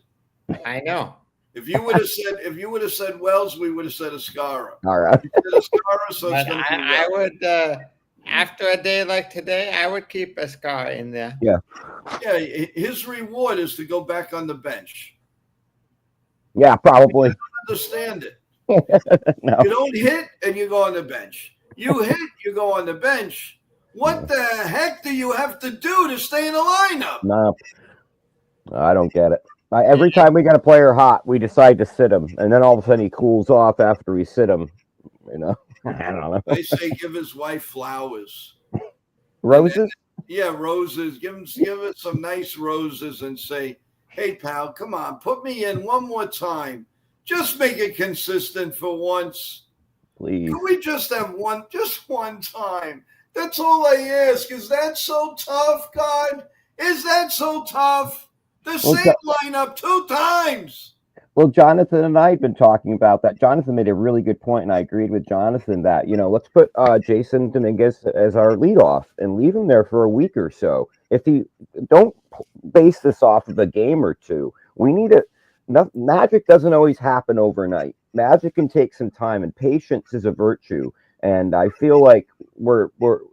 I know. If you would have said Wells, we would have said Escara. All right. Escara, so it's gonna be I would. After a day like today, I would keep Escara in there. Yeah. Yeah, his reward is to go back on the bench. Yeah, probably. I don't understand it. No. You don't hit and you go on the bench. You hit, you go on the bench. What the heck do you have to do to stay in the lineup? No, I don't get it. Every time we got a player hot, we decide to sit him, and then all of a sudden he cools off after we sit him. I don't know. They say give his wife flowers. Roses? Yeah, roses. Give it some nice roses and say, hey, pal, come on, put me in one more time. Just make it consistent for once. Please. Can we just have just one time? That's all I ask. Is that so tough, God? Is that so tough? The same lineup 2 times. Well, Jonathan and I had been talking about that. Jonathan made a really good point, and I agreed with Jonathan that, let's put Jason Dominguez as our leadoff and leave him there for a week or so. If he don't base this off of a game or two, we need magic doesn't always happen overnight. Magic can take some time, and patience is a virtue. And I feel like we're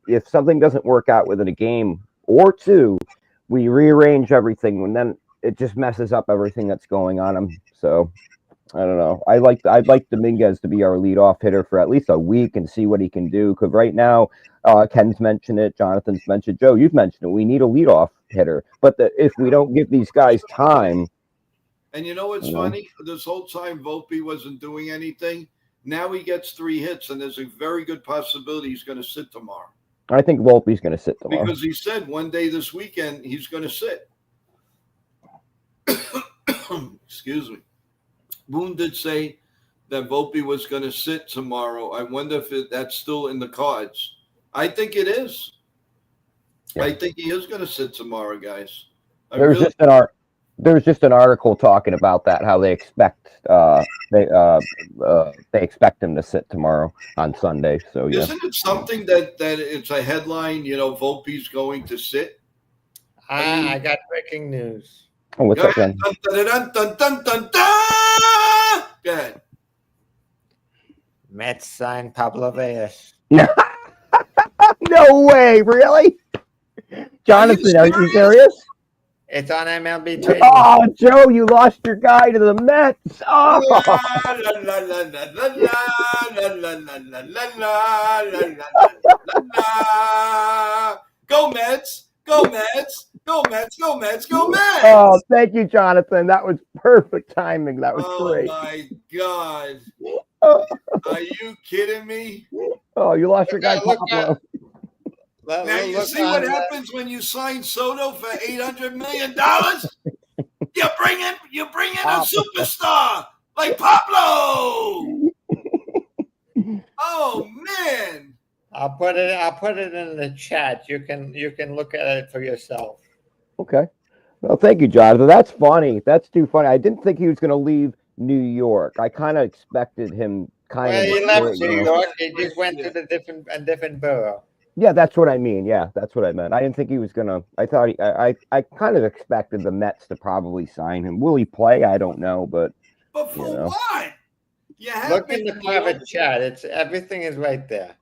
if something doesn't work out within a game or two, we rearrange everything, and then it just messes up everything that's going on. So I don't know. I'd like Dominguez to be our leadoff hitter for at least a week and see what he can do. Because right now, Ken's mentioned it, Jonathan's mentioned, Joe, you've mentioned it. We need a leadoff hitter, but if we don't give these guys time. And what's funny? This whole time Volpe wasn't doing anything. Now he gets 3 hits, and there's a very good possibility he's going to sit tomorrow. I think Volpe's going to sit tomorrow. Because he said one day this weekend he's going to sit. Excuse me. Boone did say that Volpe was going to sit tomorrow. I wonder if that's still in the cards. I think it is. Yeah. I think he is going to sit tomorrow, guys. There's just an article talking about that, how they expect they expect him to sit tomorrow on Sunday. So yeah. Isn't it something that it's a headline? Volpe's going to sit. I got breaking news. Oh, what's up, then? Go ahead. Mets signed Pablo Reyes. No way, really? Jonathan, are you serious? It's on MLB Trading. Oh, Joe, you lost your guy to the Mets. Oh. Go Mets! Go Mets! Go Mets! Go Mets! Go Mets! Oh, thank you, Jonathan. That was perfect timing. That was great. Oh my God! Are you kidding me? Oh, you lost your guy, Pablo. Now you see what happens when you sign Soto for $800 million. You bring in a superstar like Pablo. Oh man! I'll put it in the chat. You can look at it for yourself. Okay. Well, thank you, Jonathan. That's funny. That's too funny. I didn't think he was going to leave New York. I kind of expected him he left New York. He just went to a different borough. Yeah, that's what I mean. Yeah, that's what I meant. I didn't think he was gonna. I thought I kind of expected the Mets to probably sign him. Will he play? I don't know, but for what? Look in the private chat. Everything is right there.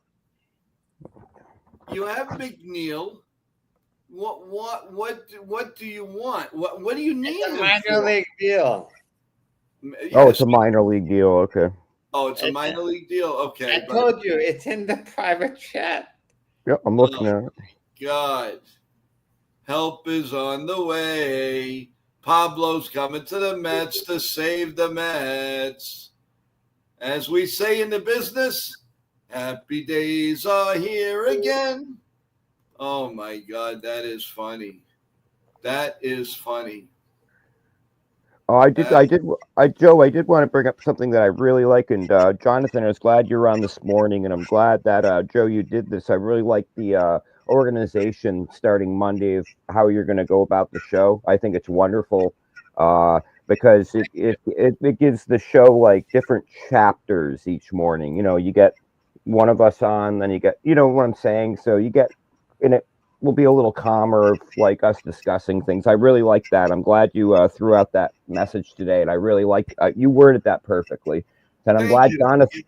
You have McNeil. What do you want? What do you need? It's a minor league deal. Yes. Oh, it's a minor league deal. Okay. Oh, it's a minor league deal. Okay. I told you it's in the private chat. Yep, I'm looking at it. God, help is on the way. Pablo's coming to the Mets to save the Mets. As we say in the business, happy days are here again. Oh, my God, that is funny. That is funny. Oh, Joe, I did want to bring up something that I really like, and Jonathan, I was glad you're on this morning, and I'm glad that Joe, you did this. I really like the organization starting Monday of how you're going to go about the show. I think it's wonderful because it gives the show like different chapters each morning. You know, you get one of us on, then you get, you know what I'm saying. So you get, and it will be a little calmer of like us discussing things. I really like that. I'm glad you threw out that message today, and I really like you worded that perfectly. And I'm glad Jonathan,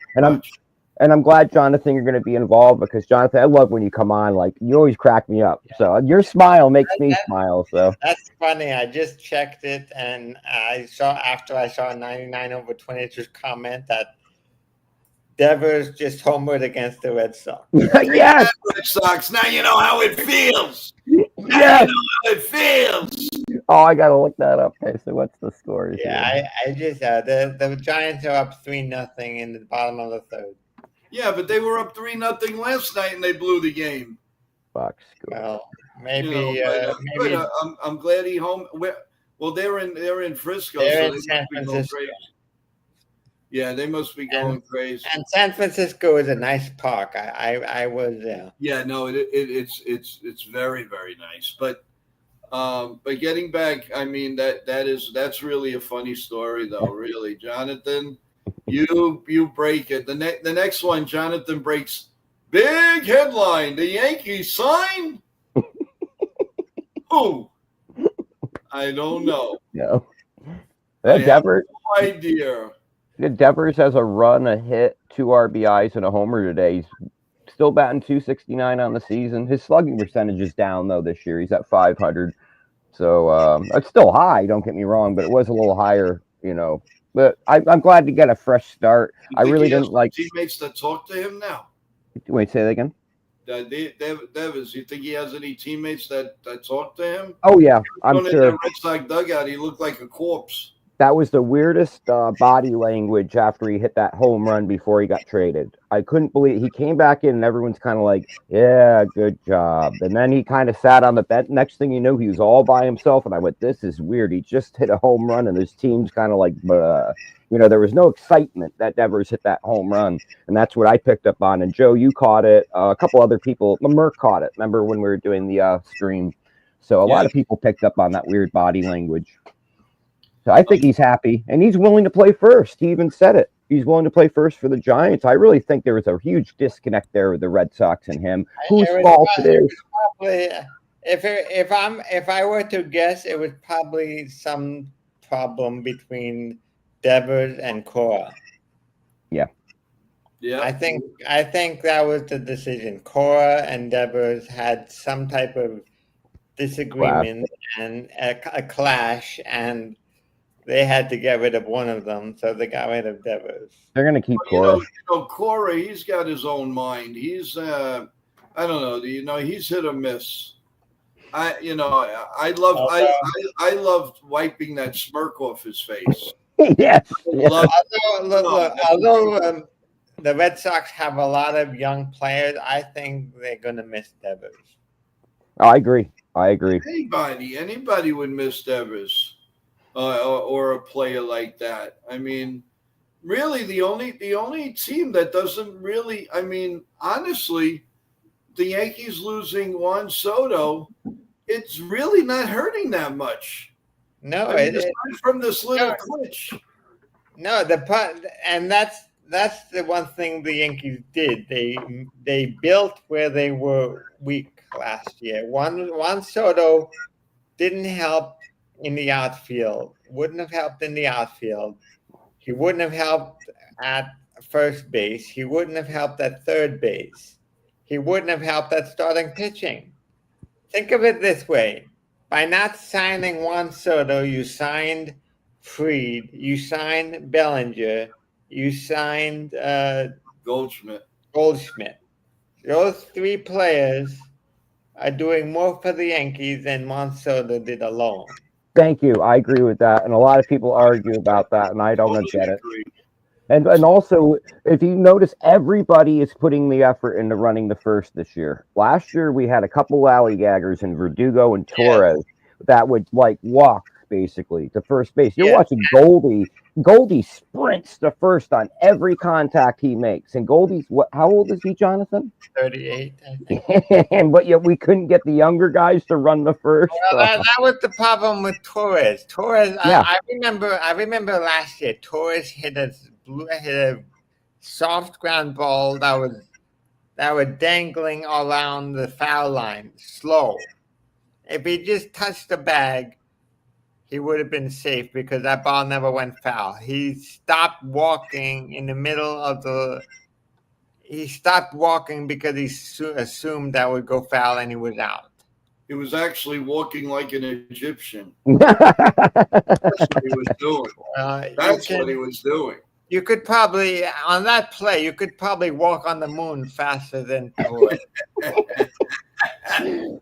and I'm glad Jonathan, you're going to be involved because Jonathan, I love when you come on. Like you always crack me up. So your smile makes me smile. So that's funny. I just checked it, and after I saw 99/20 comment that Devers just homered against the Red Sox. Yes, Red Sox. Now you know how it feels. Yes, you know how it feels. Oh, I gotta look that up. Okay, so what's the score? Yeah, I just the Giants are up 3-0 in the bottom of the third. Yeah, but they were up 3-0 last night, and they blew the game. Bucks. Well, maybe. Maybe I'm glad he home. Well, they're in Frisco. They're so in San Francisco. Yeah, they must be going crazy. And San Francisco is a nice park. I was there. Yeah, no, it's very, very nice. But getting back, I mean that's really a funny story though. Really, Jonathan, you break it. The next one, Jonathan breaks. Big headline: the Yankees sign. Who? I don't know. No. Devers. No idea. Devers has a run, a hit, 2 RBIs, and a homer today. He's still batting .269 on the season. His slugging percentage is down though this year. He's at .500, so it's still high. Don't get me wrong, but it was a little higher, you know. But I'm glad to get a fresh start. I really didn't like teammates that talk to him now. Wait, say that again. Devers, you think he has any teammates that talk to him? Oh yeah, I'm sure. In the Red Sox dugout, he looked like a corpse. That was the weirdest body language after he hit that home run before he got traded. I couldn't believe he came back in and everyone's kind of like, yeah, good job. And then he kind of sat on the bench. Next thing you know, he was all by himself. And I went, this is weird. He just hit a home run and his team's kind of like, you know, there was no excitement that Devers hit that home run. And that's what I picked up on. And Joe, you caught it. A couple other people, Merck caught it. Remember when we were doing the stream? So a lot of people picked up on that weird body language. So I think he's happy, and he's willing to play first. He even said it. He's willing to play first for the Giants. I really think there was a huge disconnect there with the Red Sox and him. Whose fault it is? Probably, if I were to guess, it was probably some problem between Devers and Cora. Yeah. Yeah. I think that was the decision. Cora and Devers had some type of disagreement and a clash, and they had to get rid of one of them, so they got rid of Devers. They're going to keep Cora. Cora, he's got his own mind. He's, I don't know, he's hit or miss. I loved wiping that smirk off his face. Yes. Although the Red Sox have a lot of young players, I think they're going to miss Devers. I agree. Anybody would miss Devers. Or a player like that. I mean, really, the only team that doesn't really. I mean, honestly, the Yankees losing Juan Soto, it's really not hurting that much. No, aside from this little glitch. No, and that's the one thing the Yankees did. They built where they were weak last year. Juan Soto didn't help in the outfield, wouldn't have helped in the outfield. He wouldn't have helped at first base. He wouldn't have helped at third base. He wouldn't have helped at starting pitching. Think of it this way. By not signing Juan Soto, you signed Fried, you signed Bellinger, you signed Goldschmidt. Those 3 players are doing more for the Yankees than Juan Soto did alone. Thank you. I agree with that, and a lot of people argue about that, and I don't Totally get it. agree. And also, if you notice, everybody is putting the effort into running the first this year. Last year, we had a couple lollygaggers in Verdugo and Torres that would like walk basically to first base. You're watching Goldie. Goldie sprints to first on every contact he makes. And Goldie's what? How old is he, Jonathan? 38, I think. But yet we couldn't get the younger guys to run the first. Well, that was the problem with Torres. Torres, Yeah. I remember last year. Torres hit a soft ground ball that was dangling around the foul line, slow. If he just touched the bag, he would have been safe because that ball never went foul. He stopped walking in the middle of the. He stopped walking because he assumed that would go foul and he was out. He was actually walking like an Egyptian. That's what he was doing. That's what he was doing. You could probably, on that play, you could probably walk on the moon faster than Torres.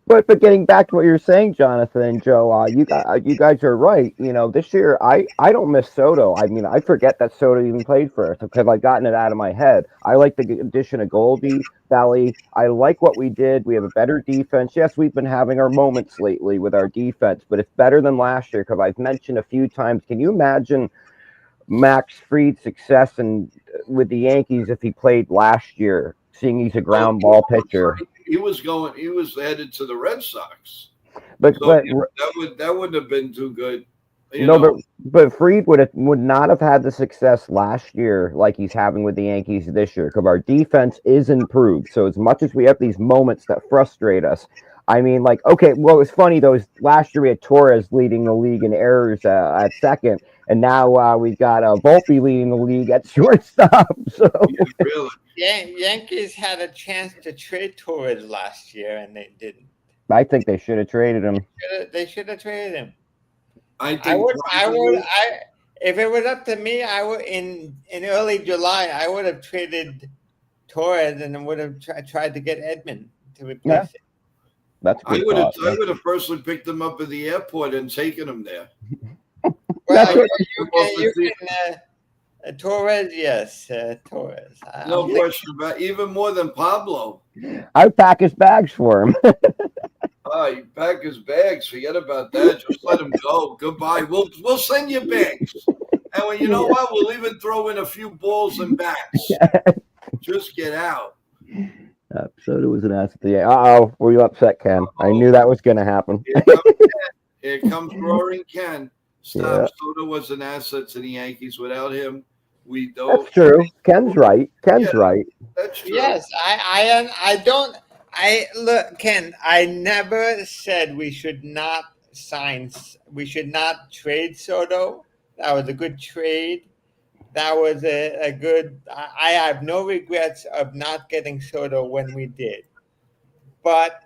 But getting back to what you're saying, Jonathan and Joe, you guys are right. You know, this year I don't miss Soto. I mean, I forget that Soto even played for us because I've gotten it out of my head. I like the addition of Goldie, Belly. I like what we did. We have a better defense. Yes, we've been having our moments lately with our defense, but it's better than last year because I've mentioned a few times. Can you imagine Max Fried's success with the Yankees if he played last year, seeing he's a ground ball pitcher? He was headed to the Red Sox. But that wouldn't have been too good. But Fried would not have had the success last year like he's having with the Yankees this year because our defense is improved. So as much as we have these moments that frustrate us, I mean, like, okay, well, it's funny though. Last year we had Torres leading the league in errors at second, and now we've got Volpe leading the league at shortstop. So really, Yankees had a chance to trade Torres last year, and they didn't. I think they should have traded him. They should have traded him. If it was up to me, I would in early July, I would have traded Torres and would have tried to get Edman to replace him. That's good. I would have personally picked him up at the airport and taken him there. Well, you can Torres, yes, Torres. No question about it. Even more than Pablo. I'd pack his bags for him. You pack his bags. Forget about that. Just let him go. Goodbye. We'll send you bags. And when you know what, we'll even throw in a few balls and bats. Just get out. Soto was an asset. Yeah. Were you upset, Ken? I knew that was going to happen. Here comes roaring Ken. Soto was an asset to the Yankees. Without him, we don't. That's true. Ken's right. Right. That's true. Yes, I don't. Look, Ken. I never said we should not trade Soto. That was a good trade. That was a good. I have no regrets of not getting Soto when we did. But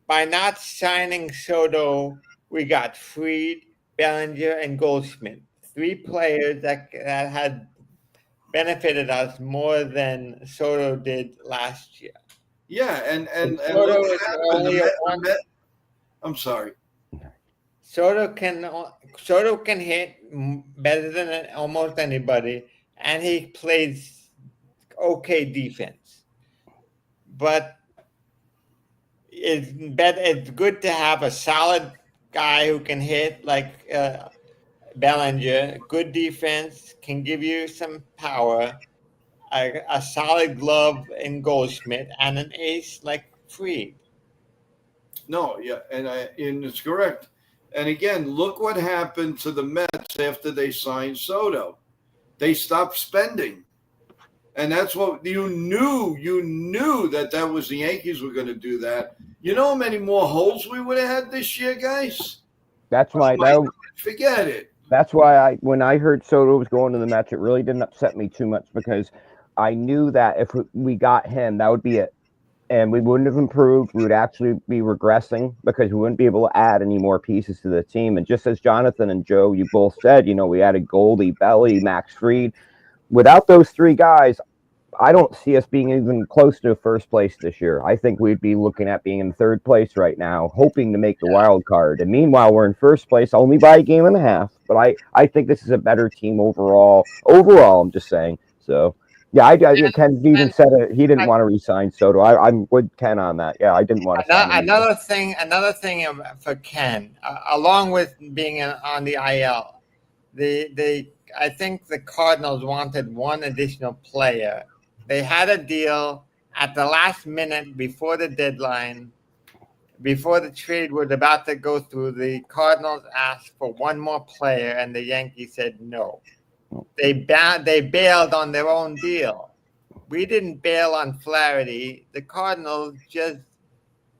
by not signing Soto, we got Fried, Bellinger, and Goldschmidt. 3 players that had benefited us more than Soto did last year. Yeah, and Soto is only I'm sorry. Soto can hit better than almost anybody, and he plays okay defense. But it's good to have a solid guy who can hit like Bellinger. Good defense can give you some power. A solid glove in Goldschmidt and an ace like Fried. No, yeah, and it's correct. And again, look what happened to the Mets after they signed Soto. They stopped spending. And that's what you knew that was the Yankees were going to do that. You know how many more holes we would have had this year, guys? That's why. Forget it. That's why when I heard Soto was going to the Mets, it really didn't upset me too much because I knew that if we got him, that would be it. And we wouldn't have improved. We would actually be regressing because we wouldn't be able to add any more pieces to the team. And just as Jonathan and Joe, you both said, we added Goldie, Belly, Max Fried. Without those 3 guys, I don't see us being even close to first place this year. I think we'd be looking at being in third place right now, hoping to make the wild card. And meanwhile, we're in first place only by a game and a half. But I think this is a better team overall. Overall, I'm just saying. So, yeah, Ken even said it. He didn't want to resign Soto. I'm with Ken on that. Yeah, I didn't want to. Another thing for Ken, along with being on the IL, I think the Cardinals wanted one additional player. They had a deal at the last minute before the deadline, before the trade was about to go through. The Cardinals asked for one more player, and the Yankees said no. They bailed on their own deal. We didn't bail on Flaherty. The Cardinals just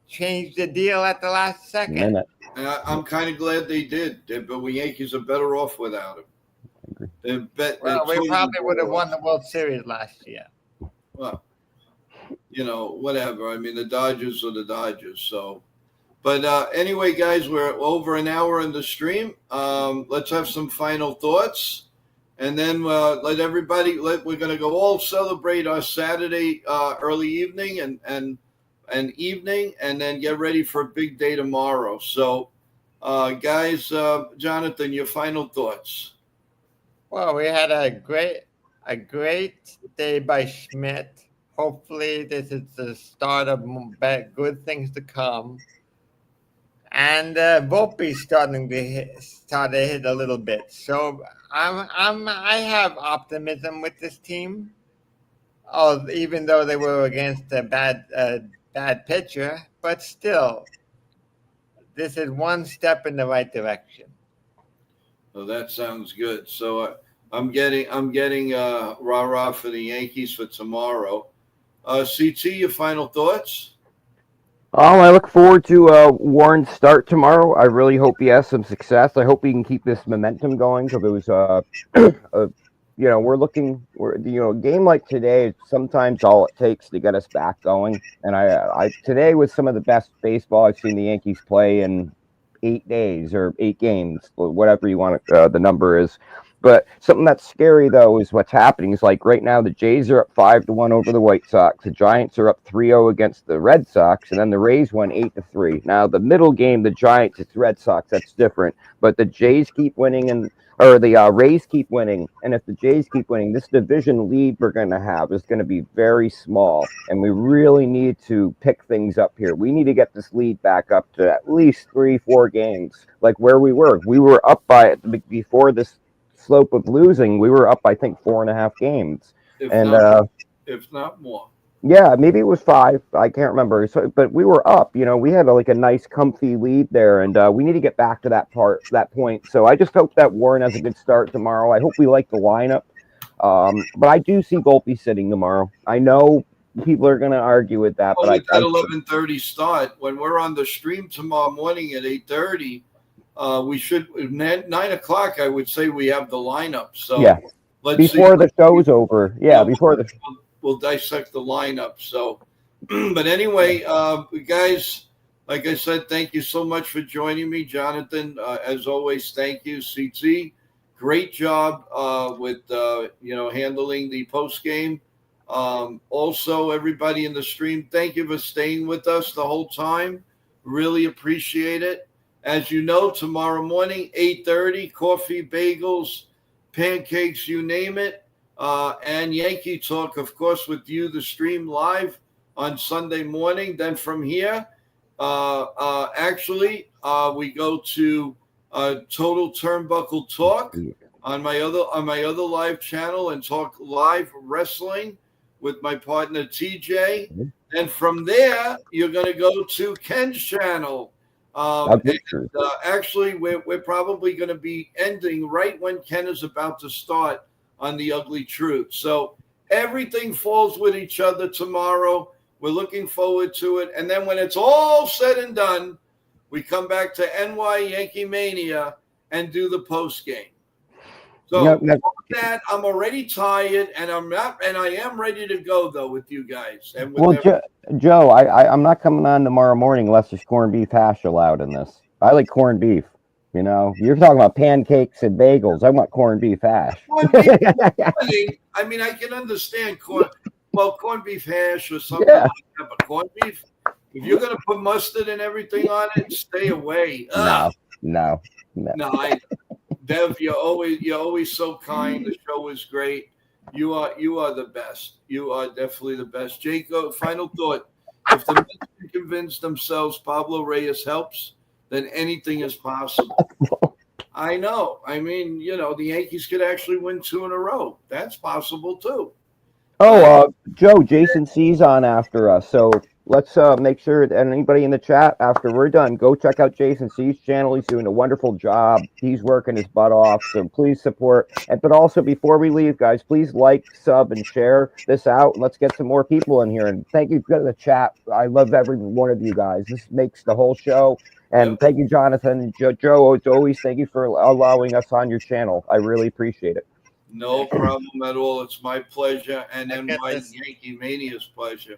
changed the deal at the last second. And I'm kind of glad they did, but we Yankees are better off without him. We probably would have won the World Series last year. Well, whatever. I mean, the Dodgers are the Dodgers. So, but anyway, guys, we're over an hour in the stream. Let's have some final thoughts. And then we're going to go all celebrate our Saturday early evening and evening, and then get ready for a big day tomorrow. So, guys, Jonathan, your final thoughts. Well, we had a great day by Schmidt. Hopefully, this is the start of good things to come. And Volpe's starting to hit a little bit. So I have optimism with this team. Even though they were against a bad pitcher, but still, this is one step in the right direction. Well, that sounds good. So I'm getting rah-rah for the Yankees for tomorrow. CT, your final thoughts? I look forward to Warren's start tomorrow. I really hope he has some success. I hope he can keep this momentum going, because it was a game like today, sometimes all it takes to get us back going. And I today was some of the best baseball I've seen the Yankees play in 8 days or 8 games, whatever you want the number is. But something that's scary, though, is what's happening. Is like right now the Jays are up 5-1 over the White Sox. The Giants are up 3-0 against the Red Sox, and then the Rays won 8-3. Now the middle game, the Giants, it's Red Sox. That's different. But the Jays keep winning, or the Rays keep winning. And if the Jays keep winning, this division lead we're going to have is going to be very small. And we really need to pick things up here. We need to get this lead back up to at least 3-4 games, like where we were. We were up before this slope of losing. We were up, I think, 4.5 games. If not more. Yeah, maybe it was 5. I can't remember. So, but we were up. We had a nice, comfy lead there, and we need to get back to that point. So I just hope that Warren has a good start tomorrow. I hope we like the lineup. But I do see Volpe sitting tomorrow. I know people are going to argue with that. Well, but at 11:30 start. When we're on the stream tomorrow morning at 8:30, we should 9 o'clock. I would say we have the lineup. So yeah, before the show's over. Yeah, before the. We'll dissect the lineup. So, but anyway, guys, like I said, thank you so much for joining me, Jonathan. As always, thank you, CT. Great job with handling the post game. Also, everybody in the stream, thank you for staying with us the whole time. Really appreciate it. As you know, tomorrow morning, 8:30, coffee, bagels, pancakes, you name it. And Yankee Talk, of course, with you, the stream live on Sunday morning. Then from here, we go to Total Turnbuckle Talk on my other live channel, and talk live wrestling with my partner TJ. And from there, you're going to go to Ken's channel. Actually, we're probably going to be ending right when Ken is about to start on The Ugly Truth. So everything falls with each other tomorrow. We're looking forward to it. And then when it's all said and done, we come back to NY Yankee Mania and do the post game. So with that, I'm already tired, and I am ready to go though with you guys. And with Joe, I'm not coming on tomorrow morning unless there's corned beef hash allowed in this. I like corned beef. You're talking about pancakes and bagels. I want corned beef hash. I mean, I can understand corn. well, corned beef hash or something Yeah. like that. But corned beef, if you're gonna put mustard and everything on it, stay away. Ugh. No. No, Dev, you're always so kind. The show is great. You are the best. You are definitely the best. Jacob, final thought. If the Mets can convince themselves Pablo Reyes helps, then anything is possible. I know. I mean, the Yankees could actually win 2 in a row. That's possible too. Oh, Joe, Jason C's on after us. So let's make sure that anybody in the chat, after we're done, go check out Jason C's channel. He's doing a wonderful job. He's working his butt off. So please support. But also, before we leave, guys, please like, sub, and share this out. Let's get some more people in here. And thank you for the chat. I love every one of you guys. This makes the whole show. And thank you, Jonathan and Joe. As always, thank you for allowing us on your channel. I really appreciate it. No problem at all. It's my pleasure, and NY Yankee Mania's pleasure.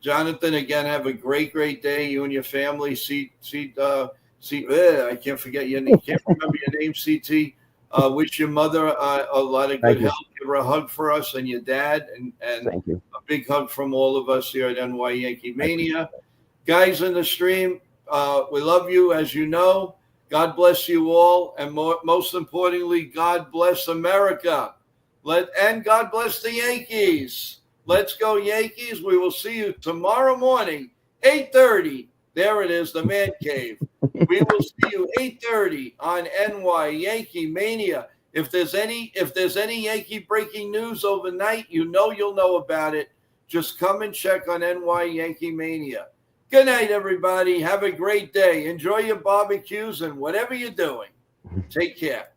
Jonathan, again, have a great day. You and your family. I can't forget your name. Can't remember your name. CT. Wish your mother a lot of good health. Give her a hug for us and your dad, and thank you. A big hug from all of us here at NY Yankee Mania. Guys in the stream, we love you, as you know. God bless you all, and most importantly, God bless America. And God bless the Yankees. Let's go, Yankees. We will see you tomorrow morning, 8:30. There it is, the Man Cave. We will see you 8:30 on NY Yankee Mania. If there's any Yankee breaking news overnight, you'll know about it. Just come and check on NY Yankee Mania. Good night, everybody. Have a great day. Enjoy your barbecues and whatever you're doing. Take care.